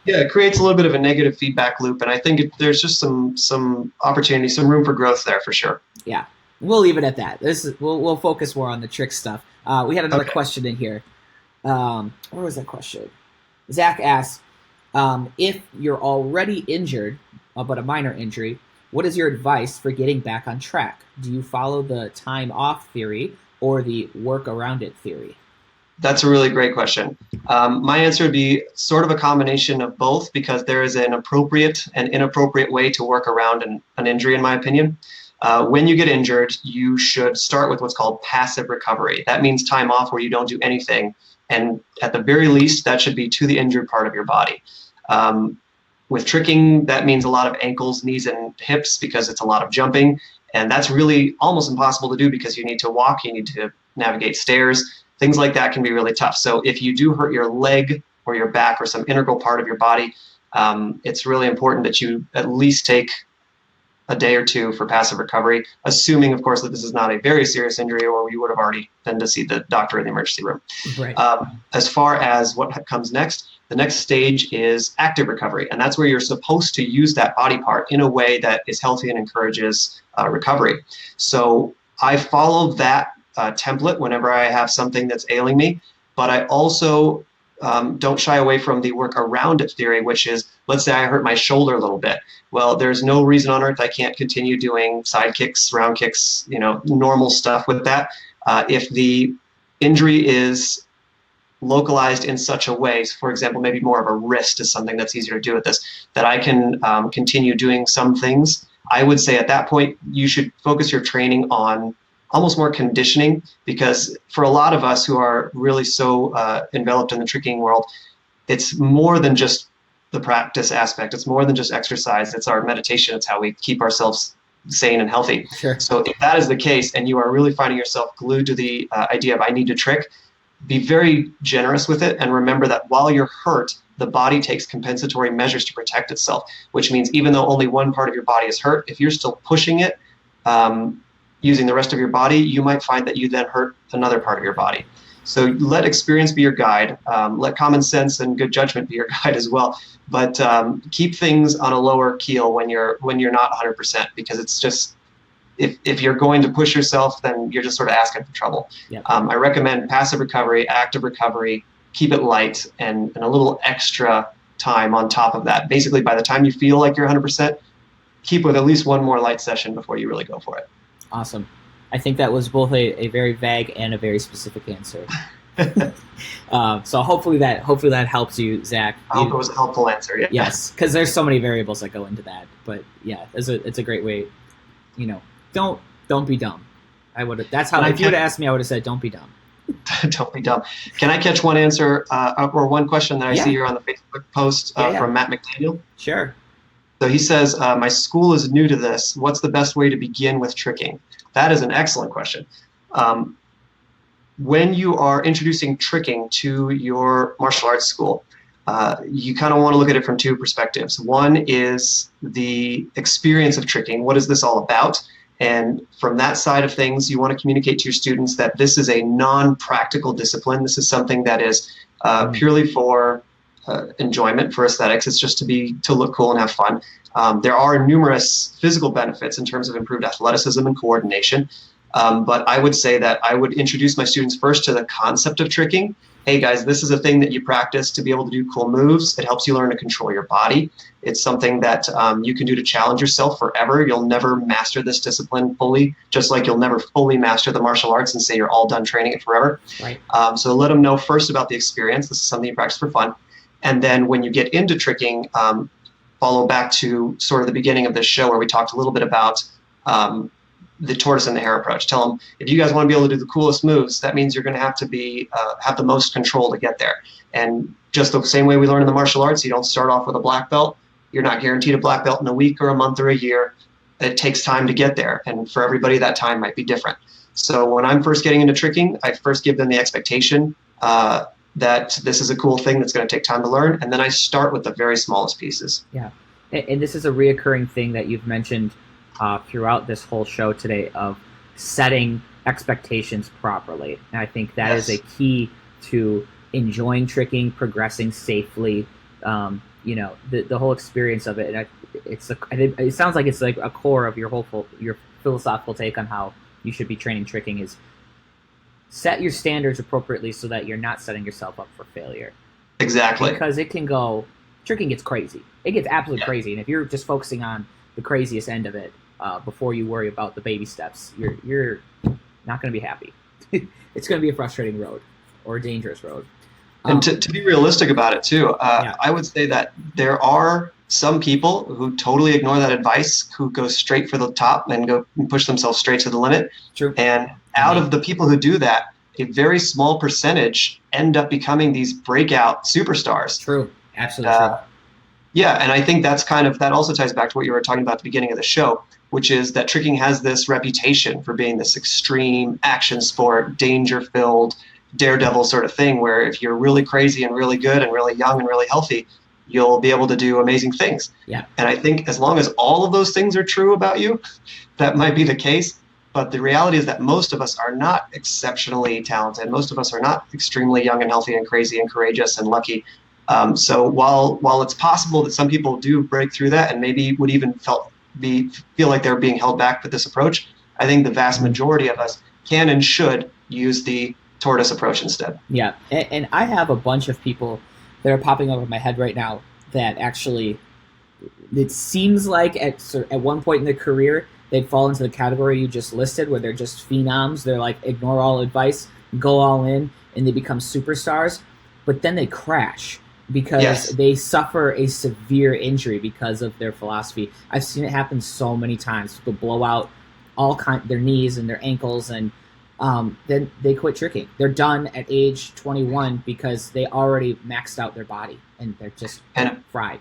It creates a little bit of a negative feedback loop, and I think there's just some opportunity, some room for growth there for sure. Yeah, we'll leave it at that. We'll focus more on the trick stuff. We had another question in here. Where was that question? Zach asks, if you're already injured, but a minor injury, what is your advice for getting back on track? Do you follow the time off theory or the work around it theory? That's a really great question. My answer would be sort of a combination of both, because there is an appropriate and inappropriate way to work around an injury, in my opinion. When you get injured, you should start with what's called passive recovery. That means time off where you don't do anything. And at the very least, that should be to the injured part of your body. With tricking, that means a lot of ankles, knees, and hips, because it's a lot of jumping. And that's really almost impossible to do because you need to walk, you need to navigate stairs. Things like that can be really tough. So if you do hurt your leg or your back or some integral part of your body, it's really important that you at least take a day or two for passive recovery, assuming, of course, that this is not a very serious injury, or you would have already been to see the doctor in the emergency room. Right. As far as what comes next, the next stage is active recovery, and that's where you're supposed to use that body part in a way that is healthy and encourages recovery. So I follow that template whenever I have something that's ailing me, but I also don't shy away from the work around it theory, which is, let's say I hurt my shoulder a little bit. Well, there's no reason on earth I can't continue doing side kicks, round kicks, normal stuff with that. If the injury is localized in such a way, for example, maybe more of a wrist is something that's easier to do with this, that I can continue doing some things, I would say at that point you should focus your training on almost more conditioning, because for a lot of us who are really so enveloped in the tricking world, it's more than just the practice aspect. It's more than just exercise. It's our meditation. It's how we keep ourselves sane and healthy. Sure. So if that is the case and you are really finding yourself glued to the idea of I need to trick, be very generous with it, and remember that while you're hurt, the body takes compensatory measures to protect itself, which means even though only one part of your body is hurt, if you're still pushing it, using the rest of your body, you might find that you then hurt another part of your body. So let experience be your guide. Let common sense and good judgment be your guide as well. But keep things on a lower keel when you're not 100%, because it's just, if you're going to push yourself, then you're just sort of asking for trouble. Yep. I recommend passive recovery, active recovery, keep it light, and a little extra time on top of that. Basically, by the time you feel like you're 100%, keep with at least one more light session before you really go for it. Awesome. I think that was both a very vague and a very specific answer. So hopefully that helps you, Zach. I hope it was a helpful answer. Yeah. Yes, because there's so many variables that go into that. But yeah, it's a great way. Don't be dumb. That's how. If you would have asked me, I would have said, "Don't be dumb." Don't be dumb. Can I catch one answer or one question that I see here on the Facebook post from Matt McDaniel? Sure. So he says, my school is new to this. What's the best way to begin with tricking? That is an excellent question. When you are introducing tricking to your martial arts school, you kind of want to look at it from two perspectives. One is the experience of tricking. What is this all about? And from that side of things, you want to communicate to your students that this is a non-practical discipline. This is something that is purely for enjoyment, for aesthetics. It's just to look cool and have fun. There are numerous physical benefits in terms of improved athleticism and coordination. But I would say that I would introduce my students first to the concept of tricking, hey guys, this is a thing that you practice to be able to do cool moves. It helps you learn to control your body. It's something that you can do to challenge yourself forever. You'll never master this discipline fully, just like you'll never fully master the martial arts and say you're all done training it forever. Right. So let them know first about the experience. This is something you practice for fun. And then when you get into tricking, follow back to sort of the beginning of this show where we talked a little bit about the tortoise and the hare approach. Tell them, if you guys want to be able to do the coolest moves, that means you're going to have the most control to get there. And just the same way we learn in the martial arts, you don't start off with a black belt. You're not guaranteed a black belt in a week or a month or a year. It takes time to get there. And for everybody, that time might be different. So when I'm first getting into tricking, I first give them the expectation that this is a cool thing that's going to take time to learn. And then I start with the very smallest pieces. Yeah. And this is a reoccurring thing that you've mentioned throughout this whole show today of setting expectations properly. And I think that is a key to enjoying tricking, progressing safely, the whole experience of it. And it sounds like it's like a core of your philosophical take on how you should be training tricking is set your standards appropriately so that you're not setting yourself up for failure. Exactly. Because tricking gets crazy. It gets absolutely crazy. And if you're just focusing on the craziest end of it before you worry about the baby steps, you're not going to be happy. It's going to be a frustrating road or a dangerous road. And to be realistic about it too, I would say that there are some people who totally ignore that advice, who go straight for the top and go and push themselves straight to the limit. True. And out of the people who do that, a very small percentage end up becoming these breakout superstars. True. Absolutely true. Yeah, and I think that also ties back to what you were talking about at the beginning of the show, which is that tricking has this reputation for being this extreme action sport, danger-filled, daredevil sort of thing, where if you're really crazy and really good and really young and really healthy, you'll be able to do amazing things. Yeah. And I think as long as all of those things are true about you, that might be the case. But the reality is that most of us are not exceptionally talented. Most of us are not extremely young and healthy and crazy and courageous and lucky. So while it's possible that some people do break through that and maybe would even feel like they're being held back with this approach, I think the vast majority of us can and should use the tortoise approach instead. Yeah, and I have a bunch of people that are popping up in my head right now that actually, it seems like at one point in their career, they'd fall into the category you just listed, where they're just phenoms. They're like, ignore all advice, go all in, and they become superstars. But then they crash because they suffer a severe injury because of their philosophy. I've seen it happen so many times. People blow out their knees and their ankles, and then they quit tricking. They're done at age 21 because they already maxed out their body, and they're just fried.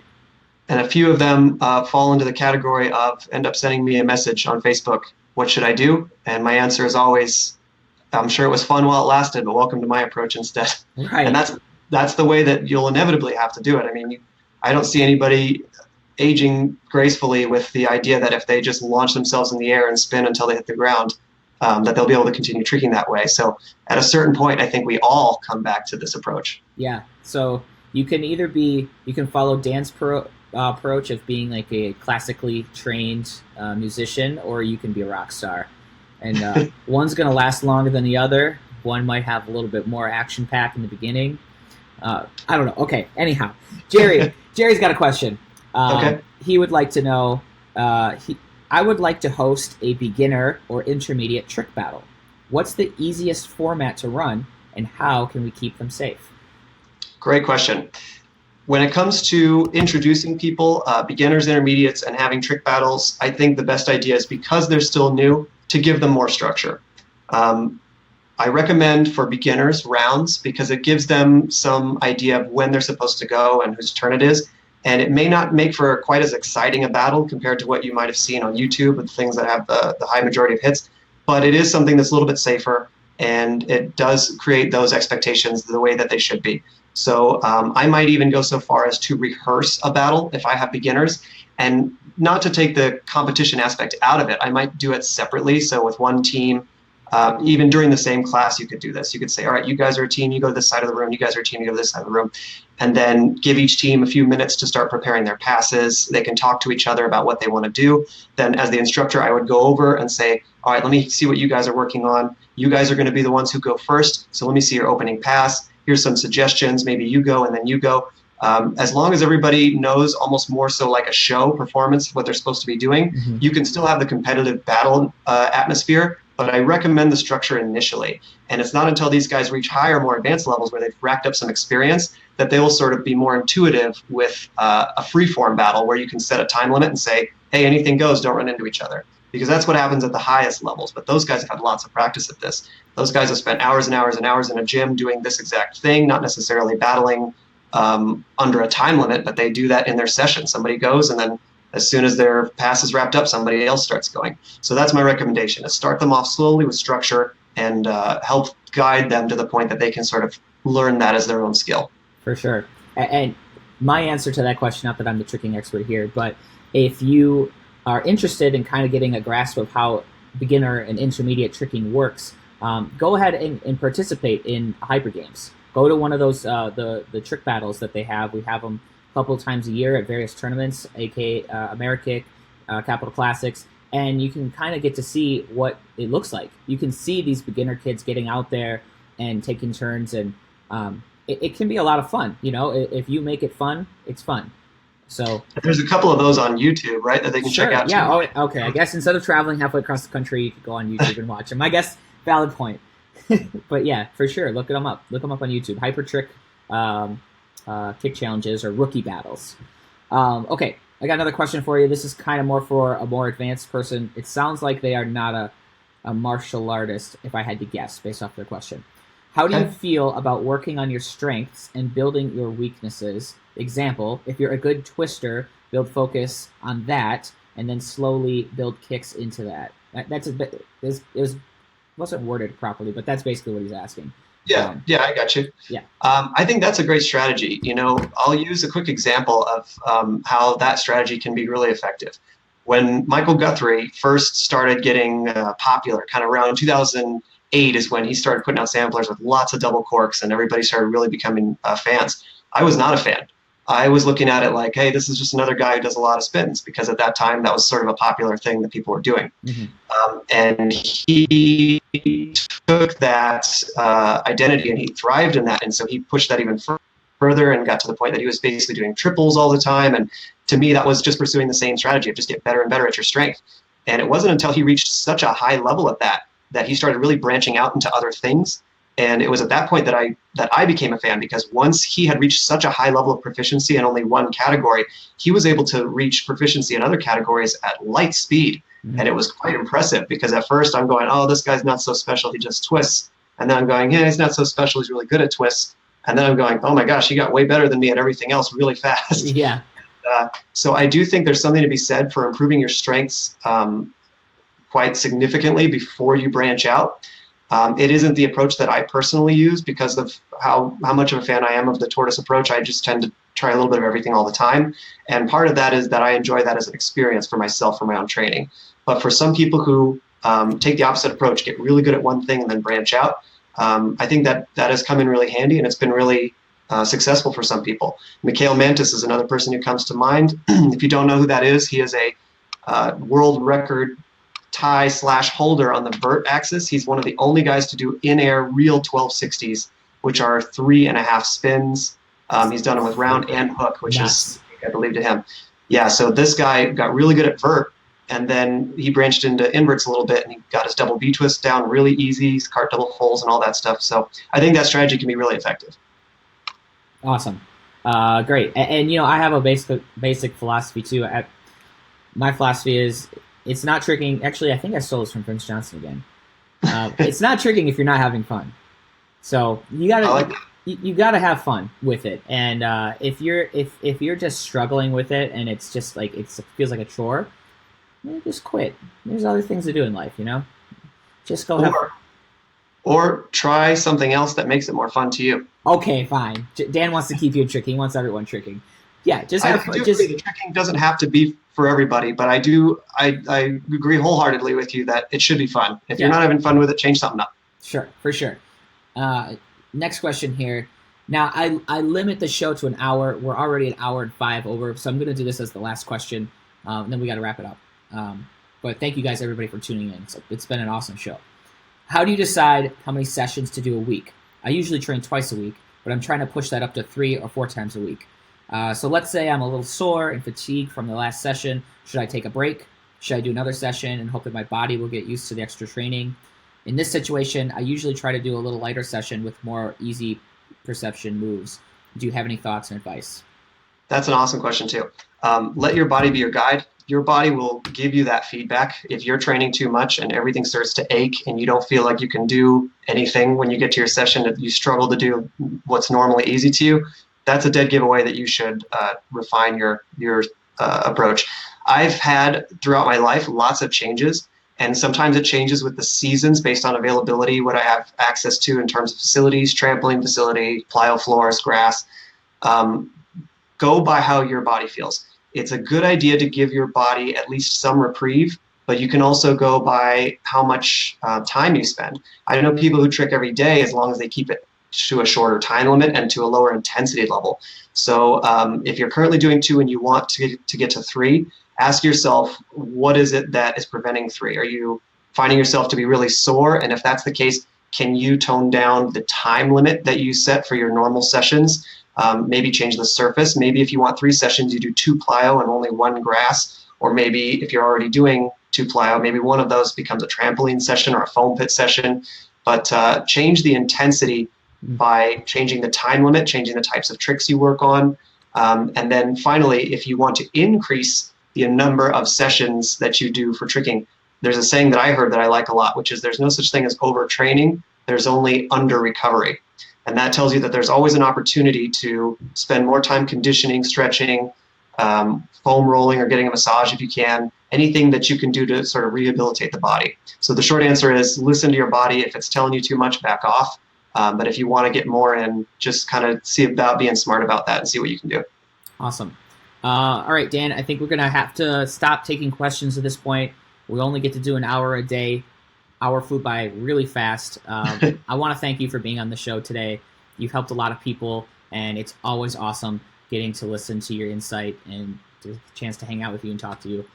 And a few of them fall into the category of end up sending me a message on Facebook, what should I do? And my answer is always, I'm sure it was fun while it lasted, but welcome to my approach instead. Right. And that's the way that you'll inevitably have to do it. I mean, I don't see anybody aging gracefully with the idea that if they just launch themselves in the air and spin until they hit the ground, that they'll be able to continue tricking that way. So at a certain point, I think we all come back to this approach. Yeah. So you can follow Dan's approach of being like a classically trained musician, or you can be a rock star. And one's going to last longer than the other. One might have a little bit more action pack in the beginning. I don't know. Okay. Anyhow, Jerry's got a question. Okay. He would like to know, I would like to host a beginner or intermediate trick battle. What's the easiest format to run, and how can we keep them safe? Great question. When it comes to introducing people, beginners, intermediates, and having trick battles, I think the best idea is, because they're still new, to give them more structure. I recommend for beginners rounds, because it gives them some idea of when they're supposed to go and whose turn it is. And it may not make for quite as exciting a battle compared to what you might have seen on YouTube with things that have the high majority of hits, but it is something that's a little bit safer, and it does create those expectations the way that they should be. So I might even go so far as to rehearse a battle if I have beginners, and not to take the competition aspect out of it. I might do it separately. So with one team, even during the same class, you could do this. You could say, all right, you guys are a team, you go to this side of the room, you guys are a team, you go to this side of the room, and then give each team a few minutes to start preparing their passes. They can talk to each other about what they want to do. Then as the instructor, I would go over and say, all right, let me see what you guys are working on. You guys are going to be the ones who go first, so let me see your opening pass. here's some suggestions, maybe you go and then you go. As long as everybody knows almost more so like a show performance, what they're supposed to be doing, you can still have the competitive battle atmosphere, but I recommend the structure initially. And it's not until these guys reach higher, more advanced levels where they've racked up some experience that they will sort of be more intuitive with a free-form battle where you can set a time limit and say, hey, anything goes, don't run into each other. Because that's what happens at the highest levels. But those guys have had lots of practice at this. Those guys have spent hours and hours and hours in a gym doing this exact thing, not necessarily battling under a time limit, but they do that in their session. Somebody goes, and then as soon as their pass is wrapped up, somebody else starts going. So that's my recommendation, is start them off slowly with structure and help guide them to the point that they can sort of learn that as their own skill. For sure. And my answer to that question, not that I'm the tricking expert here, but if you are interested in kind of getting a grasp of how beginner and intermediate tricking works, go ahead and participate in hyper games. Go to one of those the trick battles that they have. We have them a couple of times a year at various tournaments, aka Amerikick, Capital Classics, and you can kind of get to see what it looks like. You can see these beginner kids getting out there and taking turns, and it can be a lot of fun. You know, if you make it fun, it's fun. So there's a couple of those on YouTube, right, that they can check out. Yeah. Too. Oh, okay. I guess instead of traveling halfway across the country, you could go on YouTube and watch them. I guess valid point. But yeah, for sure, look them up. Look them up on YouTube. Hyper Trick kick challenges or rookie battles. Okay, I got another question for you. This is kind of more for a more advanced person. It sounds like they are not a martial artist, if I had to guess, based off their question. How do you feel about working on your strengths and building your weaknesses? Example, if you're a good twister, build focus on that, and then slowly build kicks into that. That's a bit. It wasn't worded properly, but that's basically what he's asking. Yeah, I got you. Yeah. I think that's a great strategy. You know, I'll use a quick example of how that strategy can be really effective. When Michael Guthrie first started getting popular, kind of around 2008 is when he started putting out samplers with lots of double corks, and everybody started really becoming fans. I was not a fan. I was looking at it like, hey, this is just another guy who does a lot of spins, because at that time that was sort of a popular thing that people were doing. And he took that identity and he thrived in that. And so he pushed that even further and got to the point that he was basically doing triples all the time. And to me, that was just pursuing the same strategy of just get better and better at your strength. And it wasn't until he reached such a high level at that he started really branching out into other things. And it was at that point that I became a fan, because once he had reached such a high level of proficiency in only one category, he was able to reach proficiency in other categories at light speed. And it was quite impressive, because at first I'm going, oh, this guy's not so special, he just twists. And then I'm going, yeah, he's not so special, he's really good at twists. And then I'm going, oh my gosh, he got way better than me at everything else really fast. Yeah. So I do think there's something to be said for improving your strengths quite significantly before you branch out. It isn't the approach that I personally use because of how much of a fan I am of the Tortoise Approach. I just tend to try a little bit of everything all the time. And part of that is that I enjoy that as an experience for myself, for my own training. But for some people who take the opposite approach, get really good at one thing and then branch out, I think that has come in really handy, and it's been really successful for some people. Mikhail Mantis is another person who comes to mind. If you don't know who that is, he is a world record tie/holder on the vert axis. He's one of the only guys to do in-air real 1260s, which are 3.5 spins. He's done them with round and hook, which is, I believe, to him. Yeah, so this guy got really good at vert, and then he branched into inverts a little bit, and he got his double V-twist down really easy, his cart double fulls and all that stuff. So I think that strategy can be really effective. Awesome. Great. And you know, I have a basic philosophy too. My philosophy is, it's not tricking. Actually, I think I stole this from Prince Johnson again. It's not tricking if you're not having fun. So you gotta have fun with it. And if you're just struggling with it and it's just like it feels like a chore, just quit. There's other things to do in life, you know. Just go have fun. Or try something else that makes it more fun to you. Okay, fine. Dan wants to keep you tricking. He wants everyone tricking. Yeah, just have fun. I do agree the tricking doesn't have to be for everybody, but I agree wholeheartedly with you that it should be fun. If you're not having fun with it, change something up. Sure, for sure. Next question here. Now, I limit the show to an hour. We're already an hour and 5 over, so I'm going to do this as the last question, and then we got to wrap it up. But thank you guys, everybody, for tuning in. It's been an awesome show. How do you decide how many sessions to do a week? I usually train twice a week. but I'm trying to push that up to 3 or 4 times a week. So let's say I'm a little sore and fatigued from the last session. Should I take a break? Should I do another session and hope that my body will get used to the extra training? In this situation, I usually try to do a little lighter session with more easy perception moves. Do you have any thoughts and advice? That's an awesome question too. Let your body be your guide. Your body will give you that feedback. If you're training too much and everything starts to ache and you don't feel like you can do anything when you get to your session, if you struggle to do what's normally easy to you, that's a dead giveaway that you should refine your approach. I've had throughout my life lots of changes, and sometimes it changes with the seasons based on availability, what I have access to in terms of facilities, trampoline facility, plyo floors, grass. Go by how your body feels. It's a good idea to give your body at least some reprieve, but you can also go by how much time you spend. I know people who trick every day as long as they keep it to a shorter time limit and to a lower intensity level. So if you're currently doing 2 and you want to get to 3, ask yourself, what is it that is preventing 3? Are you finding yourself to be really sore? And if that's the case, can you tone down the time limit that you set for your normal sessions? Maybe change the surface. Maybe if you want 3 sessions, you do 2 plyo and only 1 grass. Or maybe if you're already doing 2 plyo, maybe one of those becomes a trampoline session or a foam pit session. But change the intensity by changing the time limit, changing the types of tricks you work on. And then finally, if you want to increase the number of sessions that you do for tricking, there's a saying that I heard that I like a lot, which is there's no such thing as overtraining, there's only under recovery. And that tells you that there's always an opportunity to spend more time conditioning, stretching, foam rolling, or getting a massage if you can, anything that you can do to sort of rehabilitate the body. So the short answer is listen to your body. If it's telling you too much, back off. But if you want to get more in, just kind of see about being smart about that and see what you can do. Awesome. All right, Dan, I think we're going to have to stop taking questions at this point. We only get to do an hour a day. Hour flew by really fast. I want to thank you for being on the show today. You've helped a lot of people, and it's always awesome getting to listen to your insight and the chance to hang out with you and talk to you.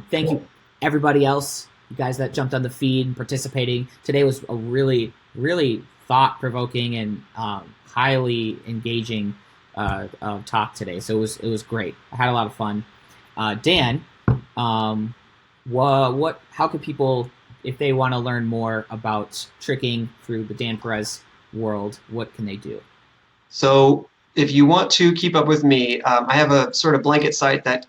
Thank you, everybody else, you guys that jumped on the feed and participating. Today was a really, really thought-provoking and highly engaging talk today. So it was great. I had a lot of fun. Dan, how could people, if they want to learn more about tricking through the Dan Perez world, what can they do? So if you want to keep up with me, I have a sort of blanket site that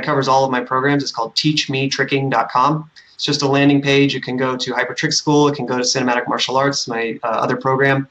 covers all of my programs. It's called teachmetricking.com. It's just a landing page. You can go to Hyper Trick School. It can go to Cinematic Martial Arts, my other program.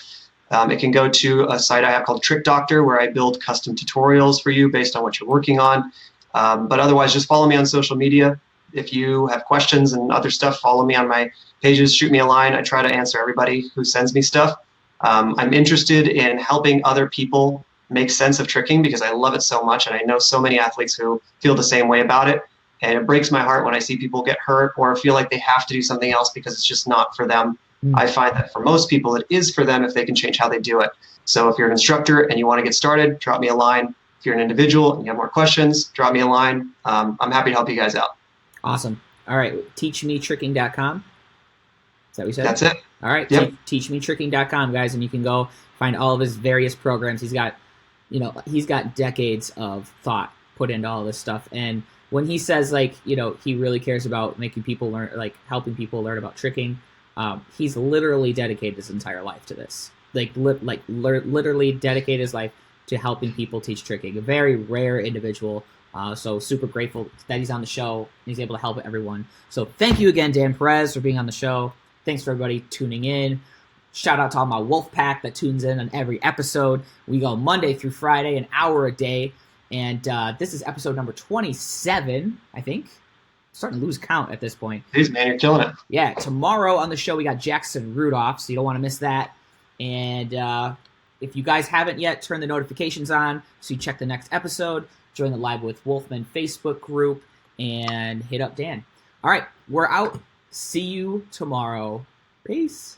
It can go to a site I have called Trick Doctor, where I build custom tutorials for you based on what you're working on. But otherwise, just follow me on social media. If you have questions and other stuff, follow me on my pages, shoot me a line. I try to answer everybody who sends me stuff. I'm interested in helping other people make sense of tricking because I love it so much, and I know so many athletes who feel the same way about it. And it breaks my heart when I see people get hurt or feel like they have to do something else because it's just not for them. I find that for most people, it is for them if they can change how they do it. So if you're an instructor and you want to get started, drop me a line. If you're an individual and you have more questions, drop me a line. I'm happy to help you guys out. Awesome. All right. Teachmetricking.com. Is that what you said? That's it. All right. Yep. Teachmetricking.com, guys, and you can go find all of his various programs. He's got decades of thought put into all this stuff. And when he says, he really cares about making people learn, helping people learn about tricking, he's literally dedicated his entire life to this. Literally dedicated his life to helping people teach tricking. A very rare individual. So super grateful that he's on the show and he's able to help everyone. So thank you again, Dan Perez, for being on the show. Thanks for everybody tuning in. Shout out to all my Wolf Pack that tunes in on every episode. We go Monday through Friday, an hour a day. And this is episode number 27, I think. Starting to lose count at this point. Jeez, man, you're killing it. Yeah, tomorrow on the show we got Jackson Rudolph, so you don't want to miss that. And if you guys haven't yet, turn the notifications on so you check the next episode. Join the Live with Wolfman Facebook group and hit up Dan. All right, we're out. See you tomorrow. Peace.